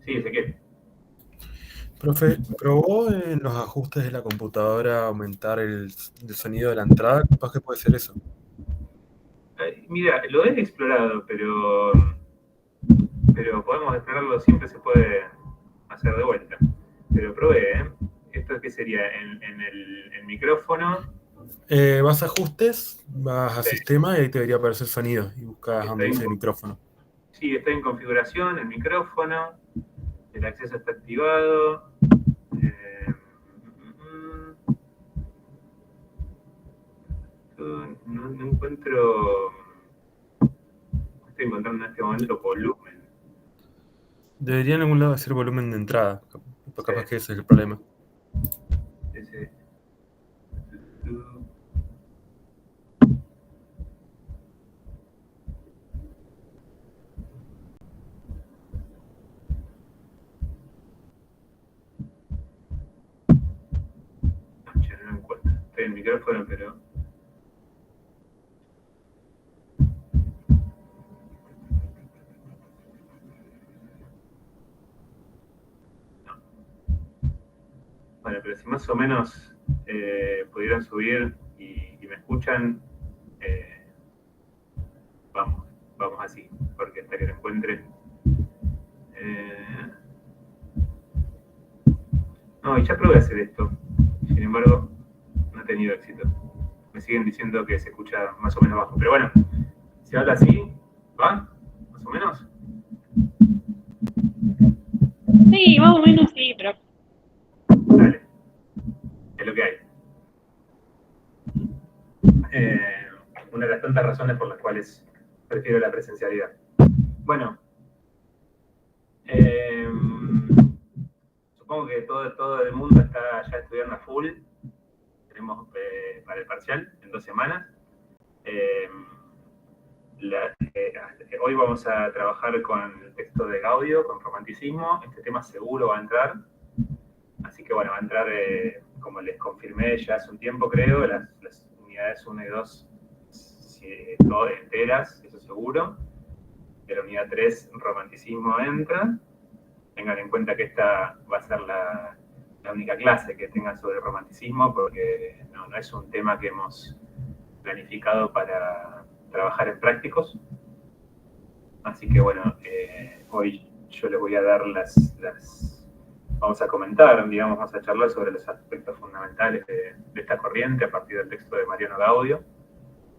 Sí, Ezequiel. Profe, ¿probó en los ajustes de la computadora aumentar el sonido de la entrada? Capaz que puede ser eso. Mira, lo he explorado, pero podemos explorarlo, siempre se puede hacer de vuelta. Pero probé, ¿eh? ¿Esto qué sería? En el micrófono. Vas a ajustes, vas a Sí, sistema y ahí te debería aparecer sonido y buscas donde estoy dice en, micrófono. sí, estoy en configuración, el micrófono, el acceso está activado. Eh, no encuentro, estoy encontrando en este momento volumen. Debería en algún lado decir volumen de entrada. Sí, Capaz que ese es el problema. ese, no lo encuentro. Estoy en el micrófono, pero bueno, pero si más o menos pudieran subir y me escuchan, eh, vamos, vamos así, porque hasta que lo encuentren. Eh, no, y ya probé hacer esto. Sin embargo, no he tenido éxito. Me siguen diciendo que se escucha más o menos bajo. Pero bueno, si habla así, ¿va? ¿Más o menos? Sí, más o menos sí, pero Dale, es lo que hay. Eh, una de las tantas razones por las cuales prefiero la presencialidad. Bueno, eh, supongo que todo el mundo está ya estudiando a full. Tenemos para el parcial en 2 semanas. Eh, hoy vamos a trabajar con el texto de Gaudio, con romanticismo. Este tema seguro va a entrar. Así que bueno, va a entrar, como les confirmé ya hace un tiempo, creo, las unidades 1 y 2 todas enteras, eso seguro. De la unidad 3, romanticismo entra. Tengan en cuenta que esta va a ser la única clase que tenga sobre romanticismo, porque no es un tema que hemos planificado para trabajar en prácticos. Así que bueno, hoy yo les voy a dar vamos a comentar, digamos, vamos a charlar sobre los aspectos fundamentales de esta corriente a partir del texto de Mariano Gaudio,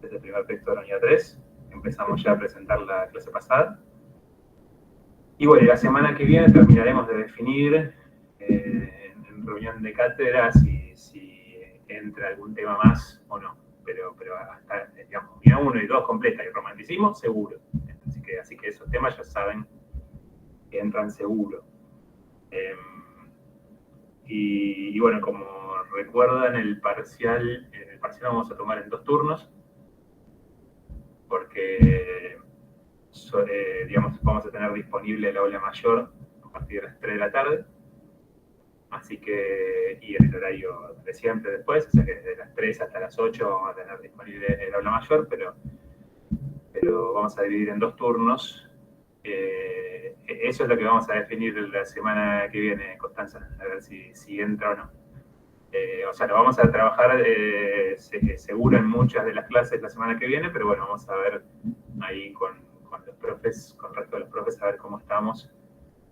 desde el primer texto de la unidad 3. Empezamos ya a presentar la clase pasada. Y bueno, la semana que viene terminaremos de definir en reunión de cátedra si entra algún tema más o no. Pero hasta, digamos, unidad 1 y 2 completa y romanticismo, seguro. Así que esos temas ya saben que entran seguro. Eh, y bueno, como recuerdan, en el parcial vamos a tomar en 2 turnos, porque digamos, vamos a tener disponible el aula mayor a partir de las 3 de la tarde. Así que, y el horario de siempre después, o sea que desde las 3 hasta las 8 vamos a tener disponible el aula mayor, pero vamos a dividir en 2 turnos. Eso es lo que vamos a definir la semana que viene, Constanza, a ver si entra o no. O sea, lo vamos a trabajar seguro en muchas de las clases la semana que viene, pero bueno, vamos a ver ahí con los profes, con el resto de los profes, a ver cómo estamos,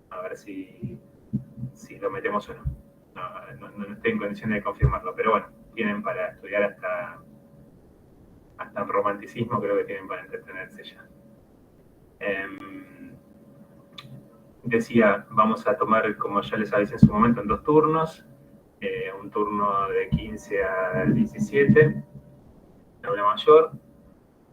a ver si lo metemos o no. No estoy en condiciones de confirmarlo, pero bueno, tienen para estudiar hasta el romanticismo, creo que tienen para entretenerse ya. Decía, vamos a tomar, como ya les avisé en su momento, en 2 turnos. Un turno de 15 a 17, la aula mayor,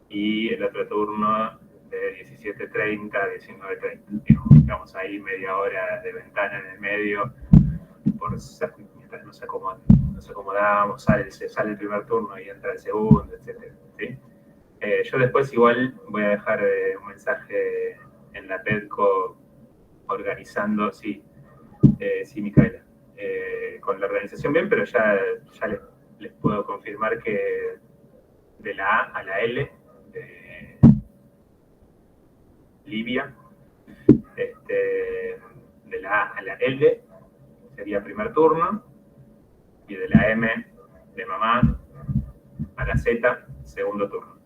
y el otro turno de 17:30 a 19:30. Digamos ahí media hora de ventana en el medio, mientras nos acomodamos, sale el primer turno y entra el segundo, etc. ¿Sí? Yo después igual voy a dejar un mensaje en la PEDCO organizando, sí, sí, Micaela, con la organización bien, pero ya les puedo confirmar que de la A a la L, de Libia, de la a la L sería primer turno, y de la M de mamá a la Z, segundo turno.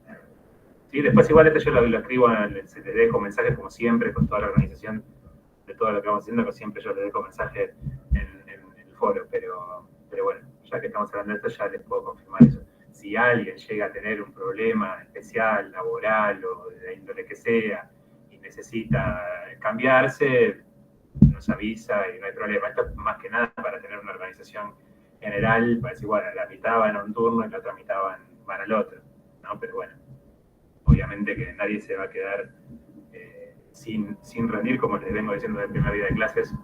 ¿Sí? Después igual esto yo lo escribo se les dejo mensajes como siempre, con toda la organización de todo lo que vamos haciendo, que siempre yo les dejo mensajes en el foro, pero bueno, ya que estamos hablando de esto, ya les puedo confirmar eso. Si alguien llega a tener un problema especial, laboral o de la índole que sea, y necesita cambiarse, nos avisa y no hay problema. Esto es más que nada para tener una organización general, para decir, bueno, la mitad van a un turno y la otra mitad van al otro, ¿no? Pero bueno, obviamente que nadie se va a quedar sin rendir, como les vengo diciendo desde el primer día de clases,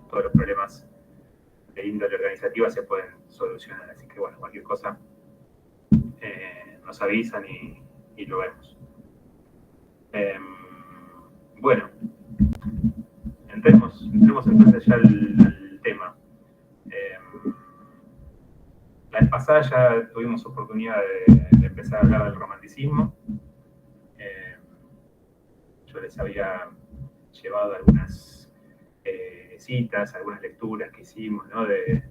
todos los problemas de índole organizativa se pueden solucionar. Así que bueno, cualquier cosa nos avisan y lo vemos. Bueno, entremos entonces ya al tema. La vez pasada ya tuvimos oportunidad de empezar a hablar del romanticismo. Yo les había llevado algunas citas, algunas lecturas que hicimos, ¿no? de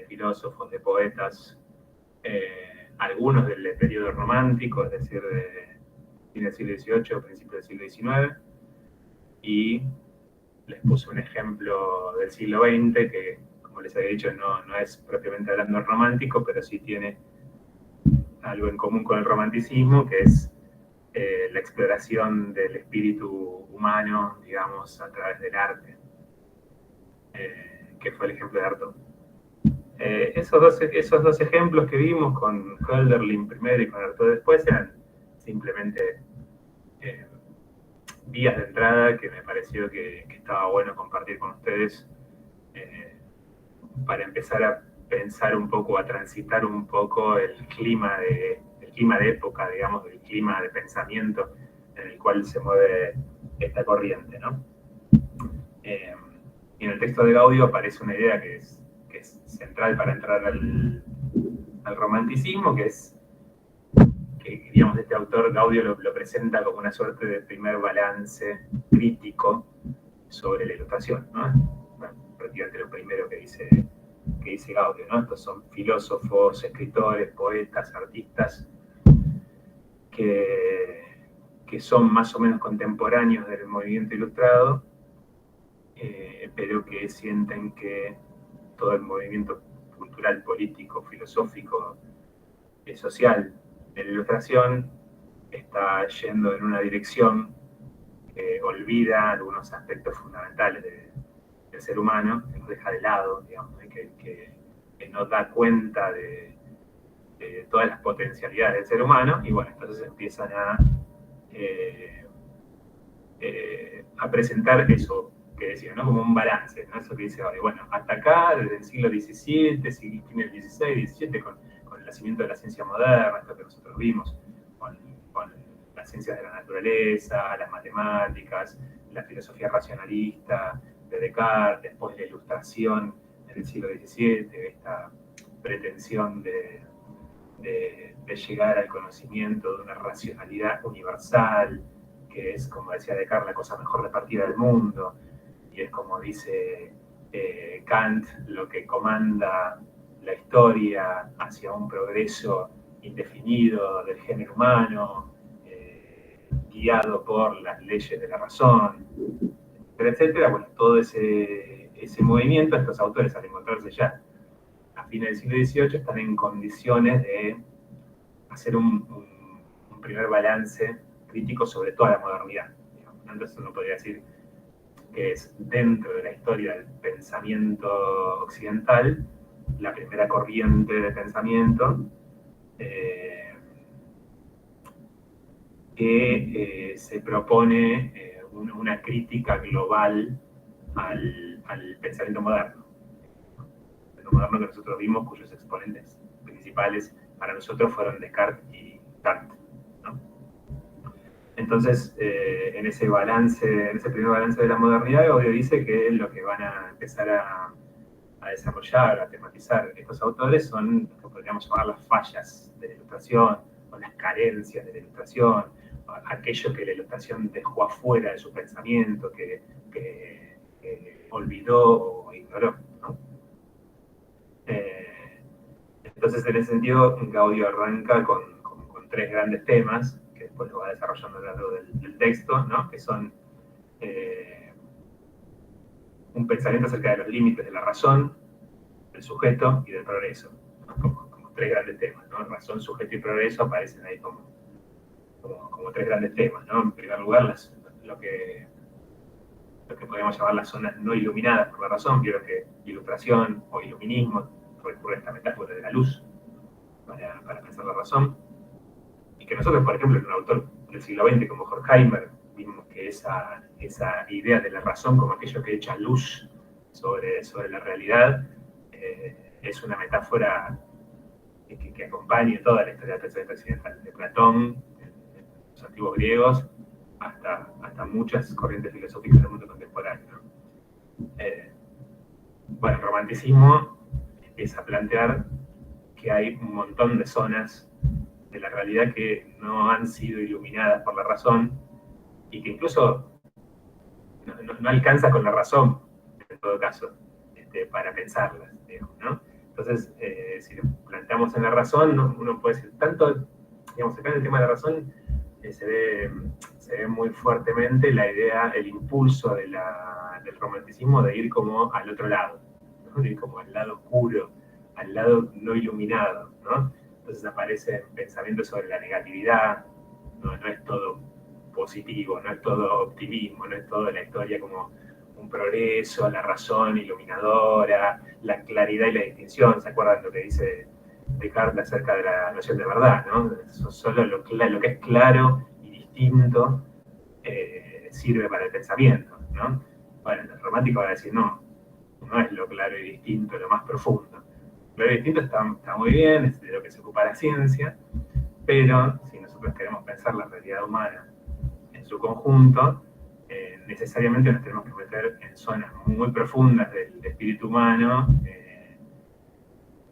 filósofos, de poetas, algunos del periodo romántico, es decir, de fin del siglo XVIII, principio del siglo XIX, y les puse un ejemplo del siglo XX que, como les había dicho, no es propiamente hablando romántico, pero sí tiene algo en común con el romanticismo, que es la exploración del espíritu humano, digamos, a través del arte, que fue el ejemplo de Artaud. Esos dos ejemplos que vimos con Hölderlin primero y con Artaud después eran simplemente vías de entrada que me pareció que estaba bueno compartir con ustedes para empezar a pensar un poco, a transitar un poco el clima de época, digamos, el clima de pensamiento en el cual se mueve esta corriente, ¿no? Y en el texto de Gaudio aparece una idea que es central para entrar al romanticismo, que es que, digamos, este autor Gaudio lo presenta como una suerte de primer balance crítico sobre la ilustración, ¿no? Bueno, prácticamente lo primero que dice Gaudio, ¿no? Estos son filósofos, escritores, poetas, artistas que son más o menos contemporáneos del movimiento ilustrado, pero que sienten que todo el movimiento cultural, político, filosófico, social de la ilustración está yendo en una dirección que olvida algunos aspectos fundamentales del ser humano, que nos deja de lado, digamos, que no da cuenta de todas las potencialidades del ser humano, y bueno, entonces empiezan a presentar eso que decía, ¿no? Como un balance, ¿no? Eso que dice, bueno, hasta acá, desde el siglo XVII, fin del XVI, XVII, con el nacimiento de la ciencia moderna, esto que nosotros vimos, con las ciencias de la naturaleza, las matemáticas, la filosofía racionalista de Descartes, después la ilustración en el siglo XVII, esta pretensión de llegar al conocimiento de una racionalidad universal, que es, como decía Descartes, la cosa mejor repartida del mundo, y es como dice Kant, lo que comanda la historia hacia un progreso indefinido del género humano, guiado por las leyes de la razón, etcétera. Bueno, todo ese movimiento, estos autores, al encontrarse ya a fines del siglo XVIII, están en condiciones de hacer un primer balance crítico sobre toda la modernidad. Entonces uno podría decir que es, dentro de la historia del pensamiento occidental, la primera corriente de pensamiento que se propone una crítica global al pensamiento moderno. El moderno que nosotros vimos, cuyos exponentes principales para nosotros fueron Descartes y Kant, ¿no? Entonces, en ese primer balance de la modernidad, Gaudio dice que lo que van a empezar a desarrollar, a tematizar estos autores son lo que podríamos llamar las fallas de la ilustración, o las carencias de la ilustración, aquello que la ilustración dejó afuera de su pensamiento, que olvidó o ignoró, ¿no? Entonces, en ese sentido, Gaudio arranca con tres grandes temas, que después lo va desarrollando a lo largo del texto, ¿no? Que son un pensamiento acerca de los límites de la razón, del sujeto y del progreso, ¿no? Como tres grandes temas, ¿no? Razón, sujeto y progreso aparecen ahí como tres grandes temas, ¿no? En primer lugar, lo que podemos llamar las zonas no iluminadas por la razón. Creo que ilustración o iluminismo recurre a esta metáfora de la luz para pensar la razón. Y que nosotros, por ejemplo, en un autor del siglo XX como Horkheimer, vimos que esa idea de la razón como aquello que echa luz sobre la realidad es una metáfora que acompaña toda la historia del pensamiento occidental, de Platón, en los antiguos griegos, hasta muchas corrientes filosóficas del mundo contemporáneo, ¿no? Bueno, el romanticismo empieza a plantear que hay un montón de zonas de la realidad que no han sido iluminadas por la razón y que incluso no alcanza con la razón, en todo caso, para pensarlas, digamos, ¿no? Entonces, si lo planteamos en la razón, uno puede decir, tanto, digamos, acá en el tema de la razón, se ve muy fuertemente la idea, el impulso del romanticismo de ir como al otro lado, ¿no? De ir como al lado oscuro, al lado no iluminado, ¿no? Entonces aparece pensamiento sobre la negatividad, no es todo positivo, no es todo optimismo, no es todo la historia como un progreso, la razón iluminadora, la claridad y la distinción. ¿Se acuerdan lo que dice Descartes acerca de la noción de verdad, ¿no? Solo lo que es claro y distinto sirve para el pensamiento, ¿no? Bueno, el romántico va a decir, no es lo claro y distinto, lo más profundo. Lo distinto está muy bien, es de lo que se ocupa la ciencia, pero si nosotros queremos pensar la realidad humana en su conjunto, necesariamente nos tenemos que meter en zonas muy profundas del espíritu humano,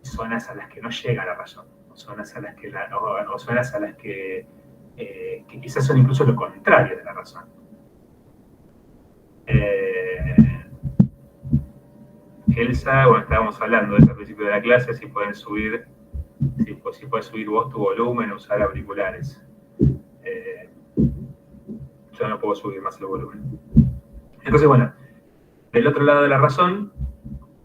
zonas a las que no llega la razón, o zonas a las que quizás son incluso lo contrario de la razón. Elsa, bueno, estábamos hablando de eso al principio de la clase, si puedes subir vos tu volumen, usar auriculares. Yo no puedo subir más el volumen. Entonces, bueno, del otro lado de la razón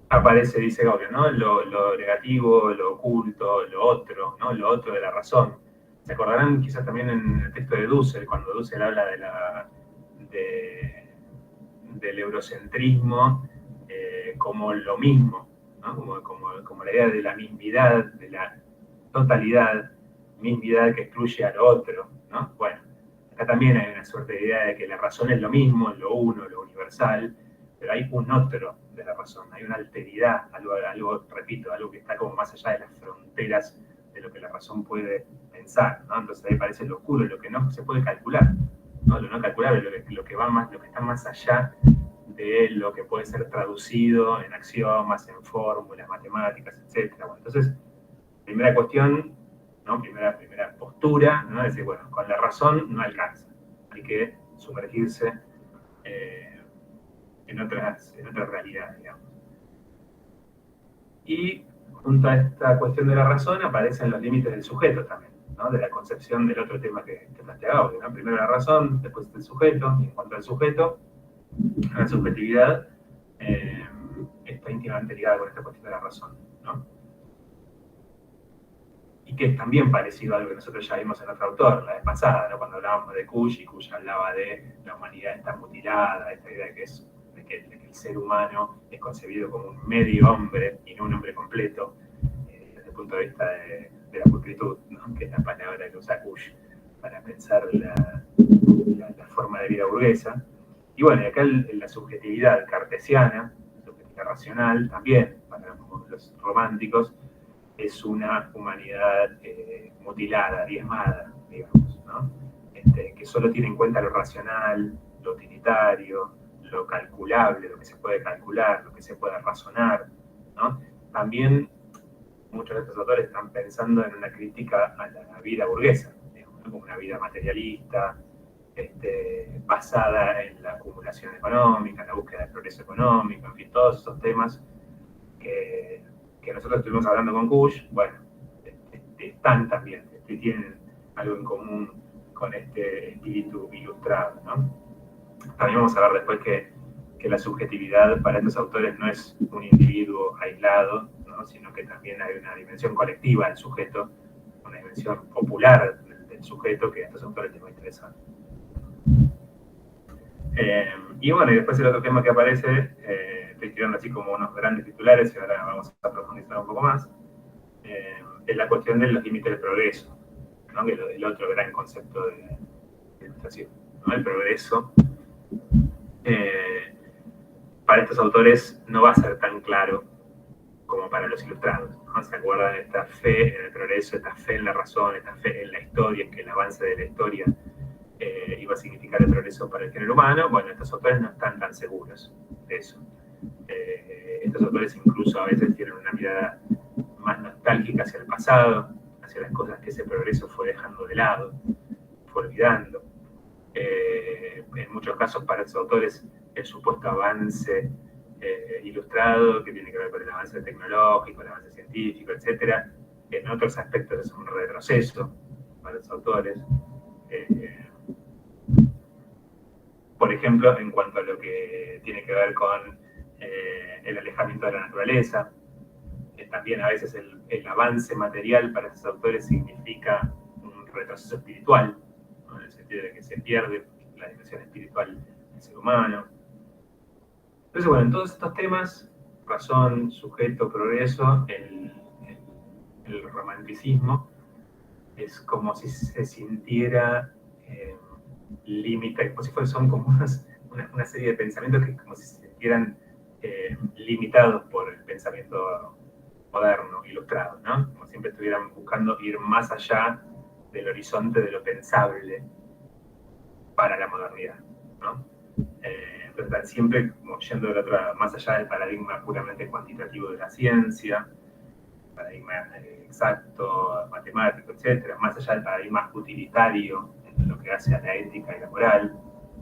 aparece, dice Gaudio, ¿no? Lo negativo, lo oculto, lo otro, ¿no? Lo otro de la razón. Se acordarán quizás también en el texto de Dussel, cuando Dussel habla del eurocentrismo como lo mismo, ¿no? Como la idea de la mismidad, de la totalidad, mismidad que excluye a lo otro, ¿no? Bueno, acá también hay una suerte de idea de que la razón es lo mismo, lo uno, lo universal, pero hay un otro de la razón, hay una alteridad, algo, repito, algo que está como más allá de las fronteras de lo que la razón puede pensar, ¿no? Entonces ahí aparece lo oscuro, lo que no se puede calcular, ¿no? Lo no calculable, lo que está más allá de lo que puede ser traducido en axiomas, en fórmulas, matemáticas, etc. Bueno, entonces, primera cuestión, ¿no? Primera postura, ¿no? Es decir, bueno, con la razón no alcanza, hay que sumergirse en otras realidades, digamos. Y junto a esta cuestión de la razón aparecen los límites del sujeto también, ¿no? De la concepción del otro tema que plantea Gaudio, ¿no? Primero la razón, después el sujeto, y en cuanto al sujeto, la subjetividad está íntimamente ligada con esta cuestión de la razón, ¿no? Y que es también parecido a algo que nosotros ya vimos en otro autor, la vez pasada, ¿no? Cuando hablábamos de Kush, y Kush hablaba de la humanidad está mutilada, esta idea de que el ser humano es concebido como un medio hombre y no un hombre completo, desde el punto de vista de la pulcritud, ¿no? Que es la palabra que usa Kush para pensar la forma de vida burguesa. Y bueno, y acá la subjetividad cartesiana, la subjetividad racional, también, para los románticos, es una humanidad mutilada, diezmada, digamos, ¿no? Que solo tiene en cuenta lo racional, lo utilitario, lo calculable, lo que se puede calcular, lo que se puede razonar, ¿no? También muchos de estos autores están pensando en una crítica a la vida burguesa, digamos, ¿no? Como una vida materialista, basada en la acumulación económica, en la búsqueda del progreso económico, en fin, todos esos temas que nosotros estuvimos hablando con Kush, bueno, están también, tienen algo en común con este espíritu ilustrado, ¿no? También vamos a ver después que la subjetividad para estos autores no es un individuo aislado, ¿no? Sino que también hay una dimensión colectiva del sujeto, una dimensión popular del sujeto que a estos autores les va a interesar. Y bueno, y después el otro tema que aparece, estoy tirando así como unos grandes titulares y ahora vamos a profundizar un poco más, es la cuestión de los límites del progreso, ¿no? Que es el otro gran concepto de ilustración, ¿no? El progreso. Para estos autores no va a ser tan claro como para los ilustrados, ¿no? ¿Se acuerdan de esta fe en el progreso, esta fe en la razón, esta fe en la historia, en que el avance de la historia iba a significar el progreso para el género humano? Bueno, estos autores no están tan seguros de eso. Estos autores incluso a veces tienen una mirada más nostálgica hacia el pasado, hacia las cosas que ese progreso fue dejando de lado, fue olvidando. En muchos casos para estos autores el supuesto avance ilustrado, que tiene que ver con el avance tecnológico, el avance científico, etc., en otros aspectos es un retroceso para los autores. Por ejemplo, en cuanto a lo que tiene que ver con el alejamiento de la naturaleza, también a veces el avance material para estos autores significa un retroceso espiritual, ¿no? En el sentido de que se pierde la dimensión espiritual del ser humano. Entonces, bueno, en todos estos temas, razón, sujeto, progreso, el romanticismo es como si se sintiera limitado, como si son como una serie de pensamientos que como si se sintieran limitados por el pensamiento moderno, ilustrado, ¿no? Como siempre estuvieran buscando ir más allá del horizonte de lo pensable para la modernidad, ¿no? Entonces están siempre como yendo del otro lado, más allá del paradigma puramente cuantitativo de la ciencia, paradigma exacto, matemático, etcétera, más allá del paradigma utilitario en lo que hace a la ética y la moral,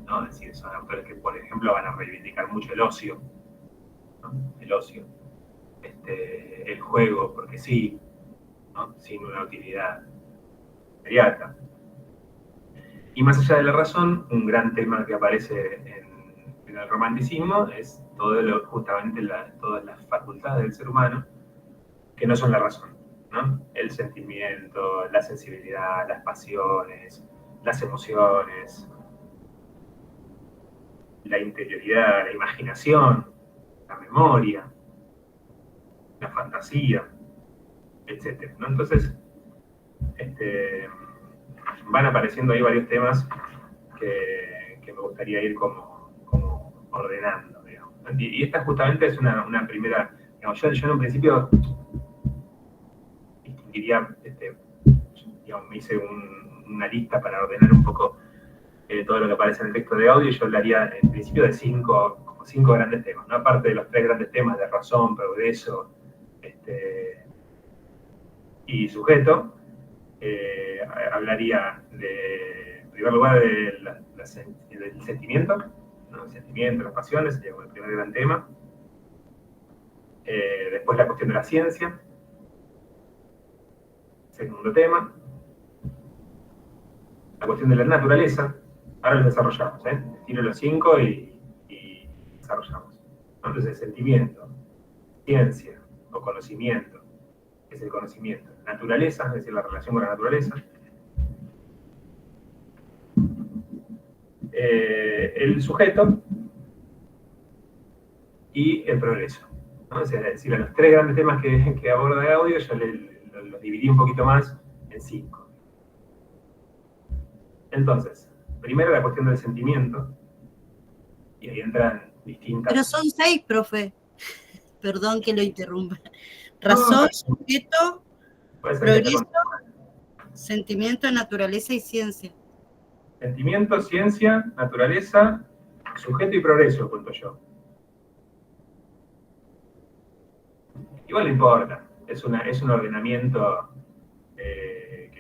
¿no? Es decir, son autores que, por ejemplo, van a reivindicar mucho el ocio, ¿no? El ocio, el juego, porque sí, ¿no? Sin una utilidad inmediata. Y más allá de la razón, un gran tema que aparece en el romanticismo es justamente todas las facultades del ser humano que no son la razón, ¿no? El sentimiento, la sensibilidad, las pasiones, las emociones, la interioridad, la imaginación, la memoria, la fantasía, etc., ¿no? Entonces, van apareciendo ahí varios temas que me gustaría ir como ordenando, digamos. Y esta justamente es una primera, digamos, yo en un principio distinguiría, digamos, me hice una lista para ordenar un poco todo lo que aparece en el texto de audio, y yo hablaría en principio de cinco grandes temas, ¿no? Aparte de los tres grandes temas de razón, progreso y sujeto, hablaría en primer lugar del sentimiento, ¿no? El sentimiento, las pasiones, sería el primer gran tema. Después la cuestión de la ciencia, segundo tema. La cuestión de la naturaleza, ahora los desarrollamos, tiro los 5 y desarrollamos. Entonces, sentimiento, ciencia o conocimiento, es el conocimiento. Naturaleza, es decir, la relación con la naturaleza. El sujeto y el progreso, ¿no? O sea, es decir, a los tres grandes temas que aborda el audio, yo los dividí un poquito más en 5. Entonces, primero la cuestión del sentimiento, y ahí entran distintas... Pero son 6, profe. Perdón que lo interrumpa. Razón, sujeto, progreso, sentimiento, naturaleza y ciencia. Sentimiento, ciencia, naturaleza, sujeto y progreso, cuento yo. Igual no importa, es un ordenamiento que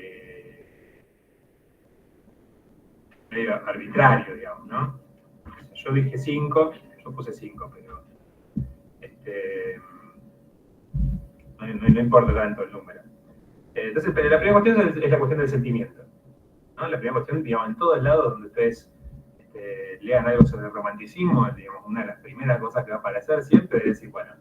medio arbitrario, digamos, ¿no? Yo dije 5, yo puse 5, pero no importa tanto el número. Entonces, pero la primera cuestión es la cuestión del sentimiento, ¿no? La primera cuestión, digamos, en todos lados donde ustedes lean algo sobre el romanticismo, digamos, una de las primeras cosas que va a aparecer siempre es decir, bueno,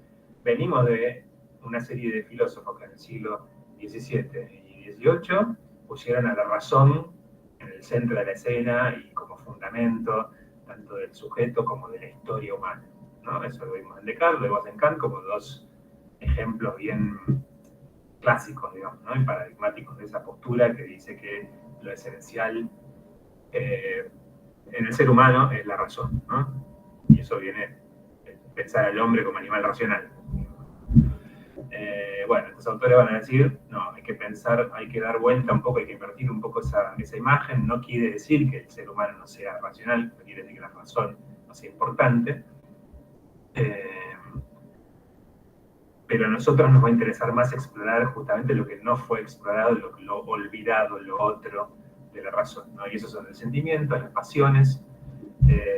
venimos de una serie de filósofos que en el siglo XVII y XVIII pusieron a la razón en el centro de la escena y como fundamento tanto del sujeto como de la historia humana, ¿no? Eso lo vimos en Descartes, lo vimos en Kant como dos ejemplos bien clásicos, digamos, ¿no? Y paradigmáticos de esa postura que dice que lo esencial en el ser humano es la razón, ¿no? Y eso viene de pensar al hombre como animal racional. Bueno, estos autores van a decir, no, hay que pensar, hay que dar vuelta un poco, hay que invertir un poco esa imagen. No quiere decir que el ser humano no sea racional, no quiere decir que la razón no sea importante. Pero a nosotros nos va a interesar más explorar justamente lo que no fue explorado, lo olvidado, lo otro de la razón, ¿no? Y esos son el sentimiento, las pasiones,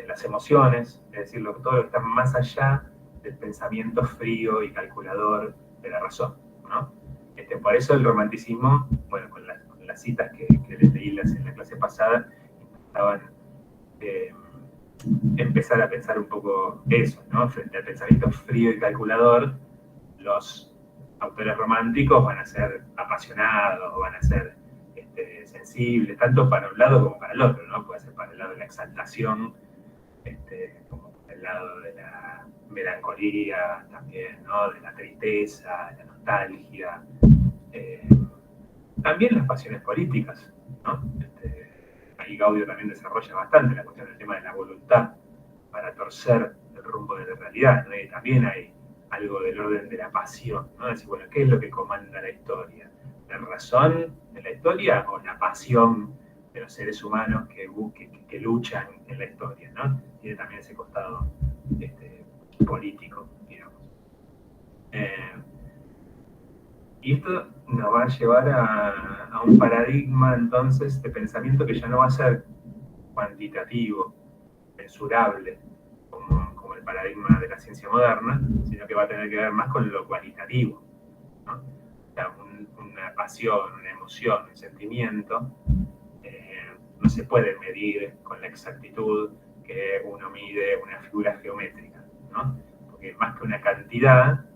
las emociones, es decir, todo lo que está más allá del pensamiento frío y calculador de la razón, ¿no? Por eso el romanticismo, bueno, con las citas que les leí en la clase pasada, intentaban empezar a pensar un poco eso, ¿no? Frente al pensamiento frío y calculador, los autores románticos van a ser apasionados, van a ser sensibles, tanto para un lado como para el otro, ¿no? Puede ser para el lado de la exaltación, como para el lado de la melancolía también, ¿no? De la tristeza, de la nostalgia, también las pasiones políticas, ¿no? Ahí Gaudio también desarrolla bastante la cuestión del tema de la voluntad para torcer el rumbo de la realidad, ¿no? Y también hay algo del orden de la pasión, ¿no? Es decir, bueno, ¿qué es lo que comanda la historia? ¿La razón de la historia o la pasión de los seres humanos que luchan en la historia, ¿no? Tiene también ese costado político, digamos. Y esto nos va a llevar a un paradigma, entonces, de pensamiento que ya no va a ser cuantitativo, mensurable, como el paradigma de la ciencia moderna, sino que va a tener que ver más con lo cualitativo, ¿no? O sea, una pasión, una emoción, un sentimiento, no se puede medir con la exactitud que uno mide una figura geométrica, ¿no? Porque más que una cantidad,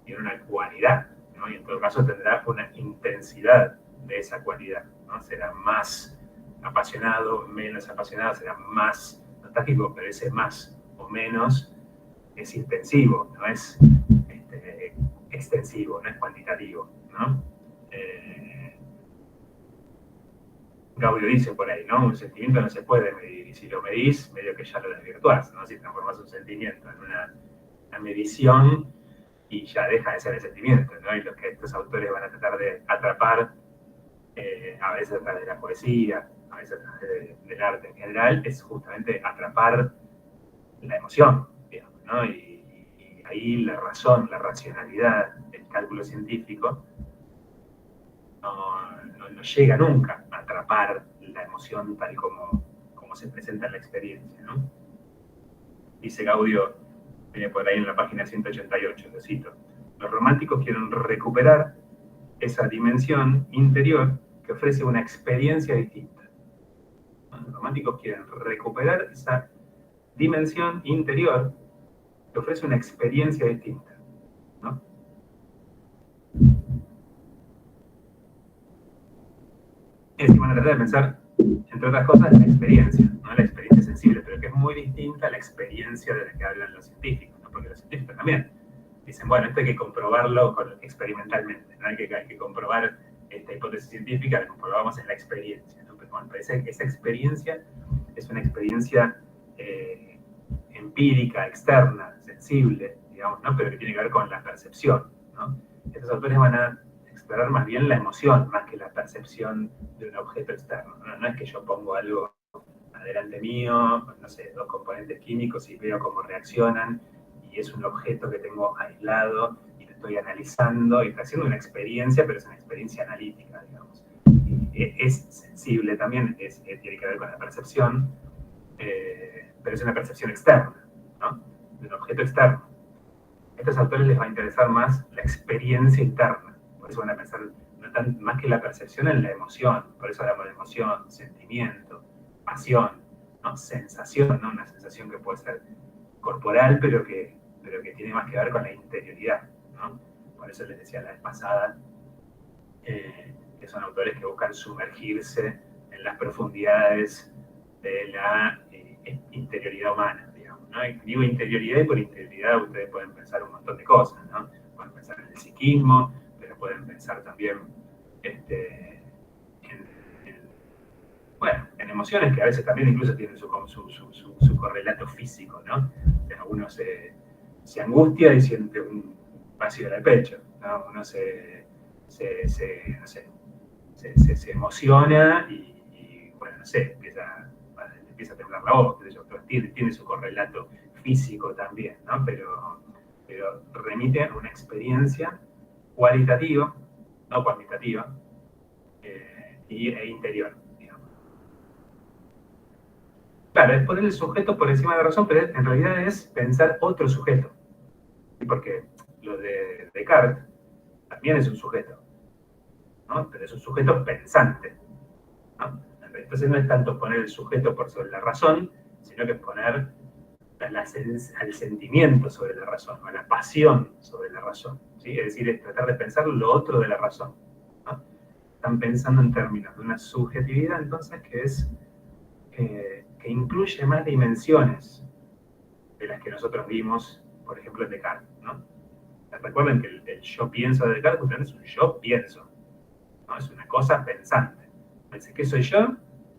tiene una cualidad, ¿no? Y en todo caso tendrá una intensidad de esa cualidad, ¿no? Será más apasionado, menos apasionado, será más nostálgico, pero ese más o menos es intensivo, no es extensivo, no es cuantitativo, ¿no? Gaudio dice por ahí, ¿no? Un sentimiento no se puede medir, y si lo medís, medio que ya lo desvirtuás, ¿no? Si transformás un sentimiento en una medición, y ya deja de ser el sentimiento, ¿no? Y lo que estos autores van a tratar de atrapar, a veces a través de la poesía, a veces a través del arte en general, es justamente atrapar la emoción, digamos, ¿no? Y ahí la razón, la racionalidad, el cálculo científico, no llega nunca a atrapar la emoción tal como se presenta en la experiencia, ¿no? Dice Gaudio, viene por ahí en la página 188, lo cito: los románticos quieren recuperar esa dimensión interior que ofrece una experiencia distinta. Los románticos quieren recuperar esa dimensión interior que ofrece una experiencia distinta, ¿no? Es decir, van a tratar de pensar, entre otras cosas, en la experiencia, ¿no? La experiencia sensible, pero que es muy distinta a la experiencia de la que hablan los científicos, ¿no? Porque los científicos también dicen, bueno, esto hay que comprobarlo experimentalmente, ¿no? Hay que comprobar esta hipótesis científica, la comprobamos en la experiencia, ¿no? Pero bueno, esa experiencia es una experiencia empírica, externa, sensible, digamos, ¿no? Pero que tiene que ver con la percepción, ¿no? Estos autores van a explorar más bien la emoción, más que la percepción de un objeto externo, ¿no? No es que yo pongo algo adelante mío, no sé, dos componentes químicos y veo cómo reaccionan, y es un objeto que tengo aislado y lo estoy analizando y está haciendo una experiencia, pero es una experiencia analítica, digamos. es sensible también, tiene que ver con la percepción, pero es una percepción externa, ¿no? De un objeto externo. A estos autores les va a interesar más la experiencia interna, por eso van a pensar más que la percepción en la emoción, por eso hablamos de emoción, sentimiento, pasión, ¿no? Sensación, ¿no? Una sensación que puede ser corporal, pero que tiene más que ver con la interioridad, ¿no? Por eso les decía la vez pasada, que son autores que buscan sumergirse en las profundidades de la interioridad humana, digamos, ¿no? Y digo interioridad, y por interioridad ustedes pueden pensar un montón de cosas, ¿no? Pueden pensar en el psiquismo, pero pueden pensar también en emociones que a veces también incluso tienen su correlato físico, ¿no? Uno se angustia y siente un vacío en el pecho, ¿no? Uno se emociona y bueno, no sé, empieza a temblar la voz, tiene su correlato físico también, ¿no? Pero remite a una experiencia cualitativa, no cuantitativa, e interior, digamos. Claro, es poner el sujeto por encima de la razón, pero en realidad es pensar otro sujeto. Porque lo de Descartes también es un sujeto, ¿no? Pero es un sujeto pensante, ¿no? Entonces no es tanto poner el sujeto por sobre la razón, sino que es poner al sentimiento sobre la razón, o a la pasión sobre la razón, ¿sí? Es decir, es tratar de pensar lo otro de la razón, ¿no? Están pensando en términos de una subjetividad, entonces, que incluye más dimensiones de las que nosotros vimos, por ejemplo, en Descartes, ¿no? Recuerden que el yo pienso de Descartes justamente es un yo pienso, ¿no? Es una cosa pensante. Pensé, ¿qué soy yo?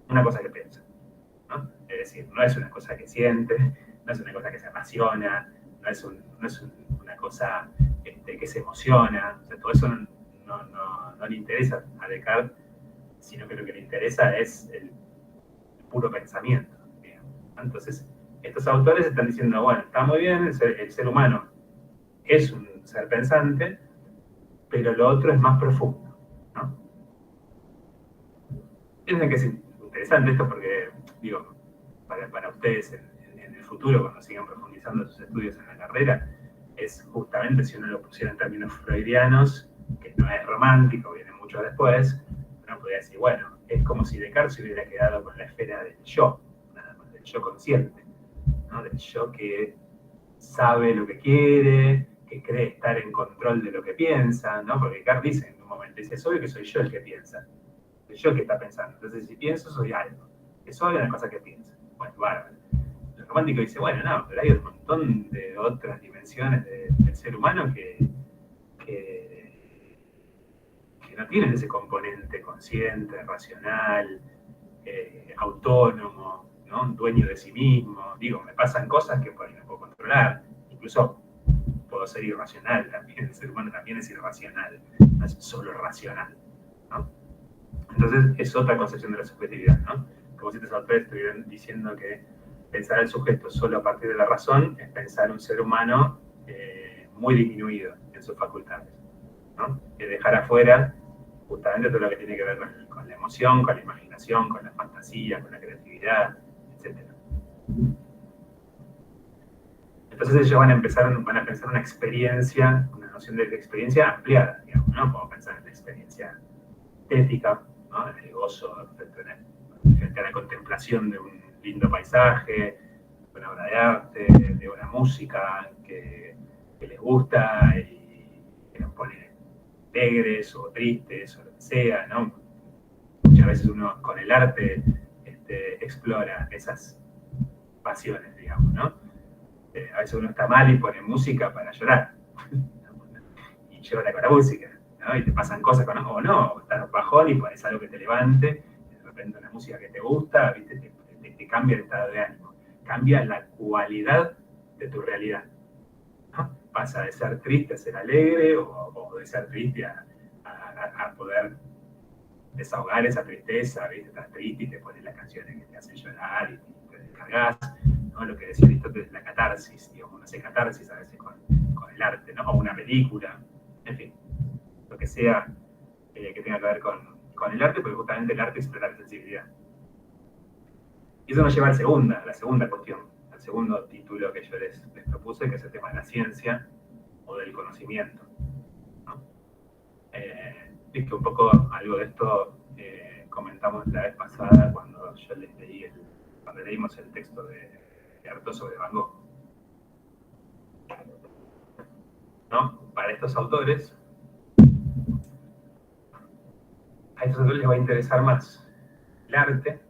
Una cosa que piensa, ¿no? Es decir, no es una cosa que siente, no es una cosa que se apasiona, no es una cosa que se emociona. O sea, todo eso no le interesa a Descartes, sino que lo que le interesa es el puro pensamiento, digamos. Entonces, estos autores están diciendo, bueno, está muy bien, el ser humano es un ser pensante, pero lo otro es más profundo, ¿no? Piensen que es interesante esto porque, digo, para ustedes en el futuro, cuando sigan profundizando sus estudios en la carrera, es justamente, si uno lo pusiera en términos freudianos, que no es romántico, viene mucho después, uno podría decir, bueno, es como si Descartes se hubiera quedado con la esfera del yo, nada más, del yo consciente, ¿no? Del yo que sabe lo que quiere, que cree estar en control de lo que piensa, ¿no? Porque Descartes dice en un momento, dice, es obvio que soy yo el que piensa, soy yo el que está pensando, entonces si pienso soy algo, es obvio una cosa que piensa. Bueno, bárbaro. El romántico dice, bueno, no, pero hay un montón de otras dimensiones del ser humano que no tienen ese componente consciente, racional, autónomo, ¿no? Dueño de sí mismo. Digo, me pasan cosas que por ahí no puedo controlar. Incluso puedo ser irracional también. El ser humano también es irracional, no es solo racional, ¿no? Entonces es otra concepción de la subjetividad, ¿no? Como si estos autores estuvieran diciendo que pensar al sujeto solo a partir de la razón es pensar un ser humano muy disminuido en sus facultades, ¿no? Es dejar afuera justamente todo lo que tiene que ver con la emoción, con la imaginación, con la fantasía, con la creatividad, etc. Entonces ellos van a pensar una experiencia, una noción de experiencia ampliada, digamos, ¿no? Como pensar en la experiencia estética, ¿no? El gozo frente a la contemplación de un lindo paisaje, de una obra de arte, de una música que les gusta y que nos pone alegres o tristes o lo que sea, ¿no? Muchas veces uno con el arte explora esas pasiones, digamos, ¿no? A veces uno está mal y pone música para llorar y llora con la música, ¿no? Y te pasan cosas o no, estás bajón y pones algo que te levante, de repente una música que te gusta, ¿viste? Te cambia el estado de ánimo, cambia la cualidad de tu realidad, ¿no? Pasa de ser triste a ser alegre, o de ser triste a poder desahogar esa tristeza, ¿viste? Estás triste y te pones las canciones que te hacen llorar y te descargas, ¿no? Lo que decía Aristóteles, la catarsis, digamos, uno hace catarsis a veces con el arte, ¿no? O una película, en fin, lo que sea que tenga que ver con con el arte, porque justamente el arte explora la sensibilidad. Y eso nos lleva a la segunda cuestión, al segundo título que yo les propuse, que es el tema de la ciencia o del conocimiento, ¿no? Es que un poco algo de esto comentamos la vez pasada cuando yo les leí cuando leímos el texto de Artaud sobre Van Gogh, ¿no? Para estos autores, a estos autores les va a interesar más el arte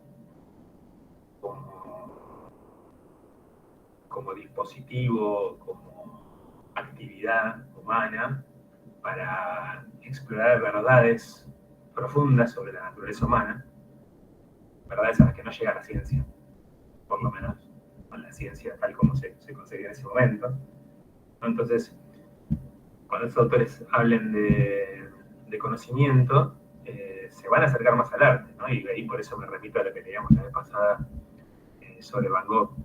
como dispositivo, como actividad humana para explorar verdades profundas sobre la naturaleza humana, verdades a las que no llega la ciencia, por lo menos, con la ciencia tal como se concebía en ese momento, ¿no? Entonces, cuando estos autores hablen de conocimiento, se van a acercar más al arte, ¿no? Y ahí por eso me repito a lo que leíamos la vez pasada sobre Van Gogh,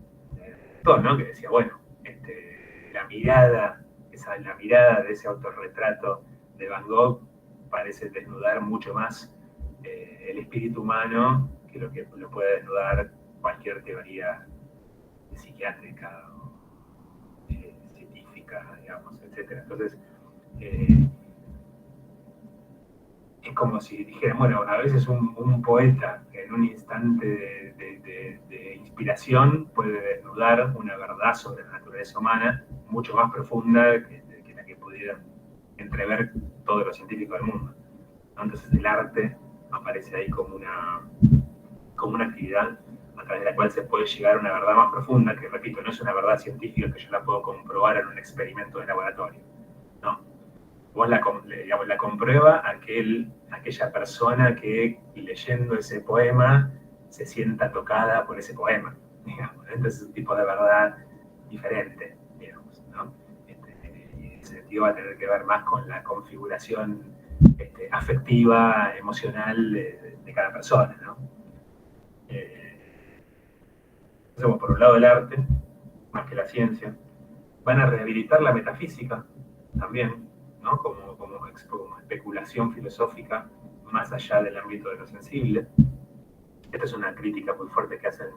¿no? Que decía, bueno, la mirada de ese autorretrato de Van Gogh parece desnudar mucho más el espíritu humano que lo puede desnudar cualquier teoría psiquiátrica o científica, digamos, etc. Entonces, es como si dijeran, bueno, a veces un poeta en un instante de inspiración puede desnudar una verdad sobre la naturaleza humana mucho más profunda que la que pudieran entrever todos los científicos del mundo, ¿no? Entonces el arte aparece ahí como una actividad a través de la cual se puede llegar a una verdad más profunda, que repito, no es una verdad científica que yo la puedo comprobar en un experimento de laboratorio, no. Vos la comprueba aquella persona que leyendo ese poema se sienta tocada por ese poema, digamos. Entonces es un tipo de verdad diferente, digamos, ¿no? Y en ese sentido va a tener que ver más con la configuración afectiva, emocional de cada persona, ¿no? Entonces, por un lado el arte, más que la ciencia, van a rehabilitar la metafísica también, ¿no? Como especulación filosófica más allá del ámbito de lo sensible. Esta es una crítica muy fuerte que hacen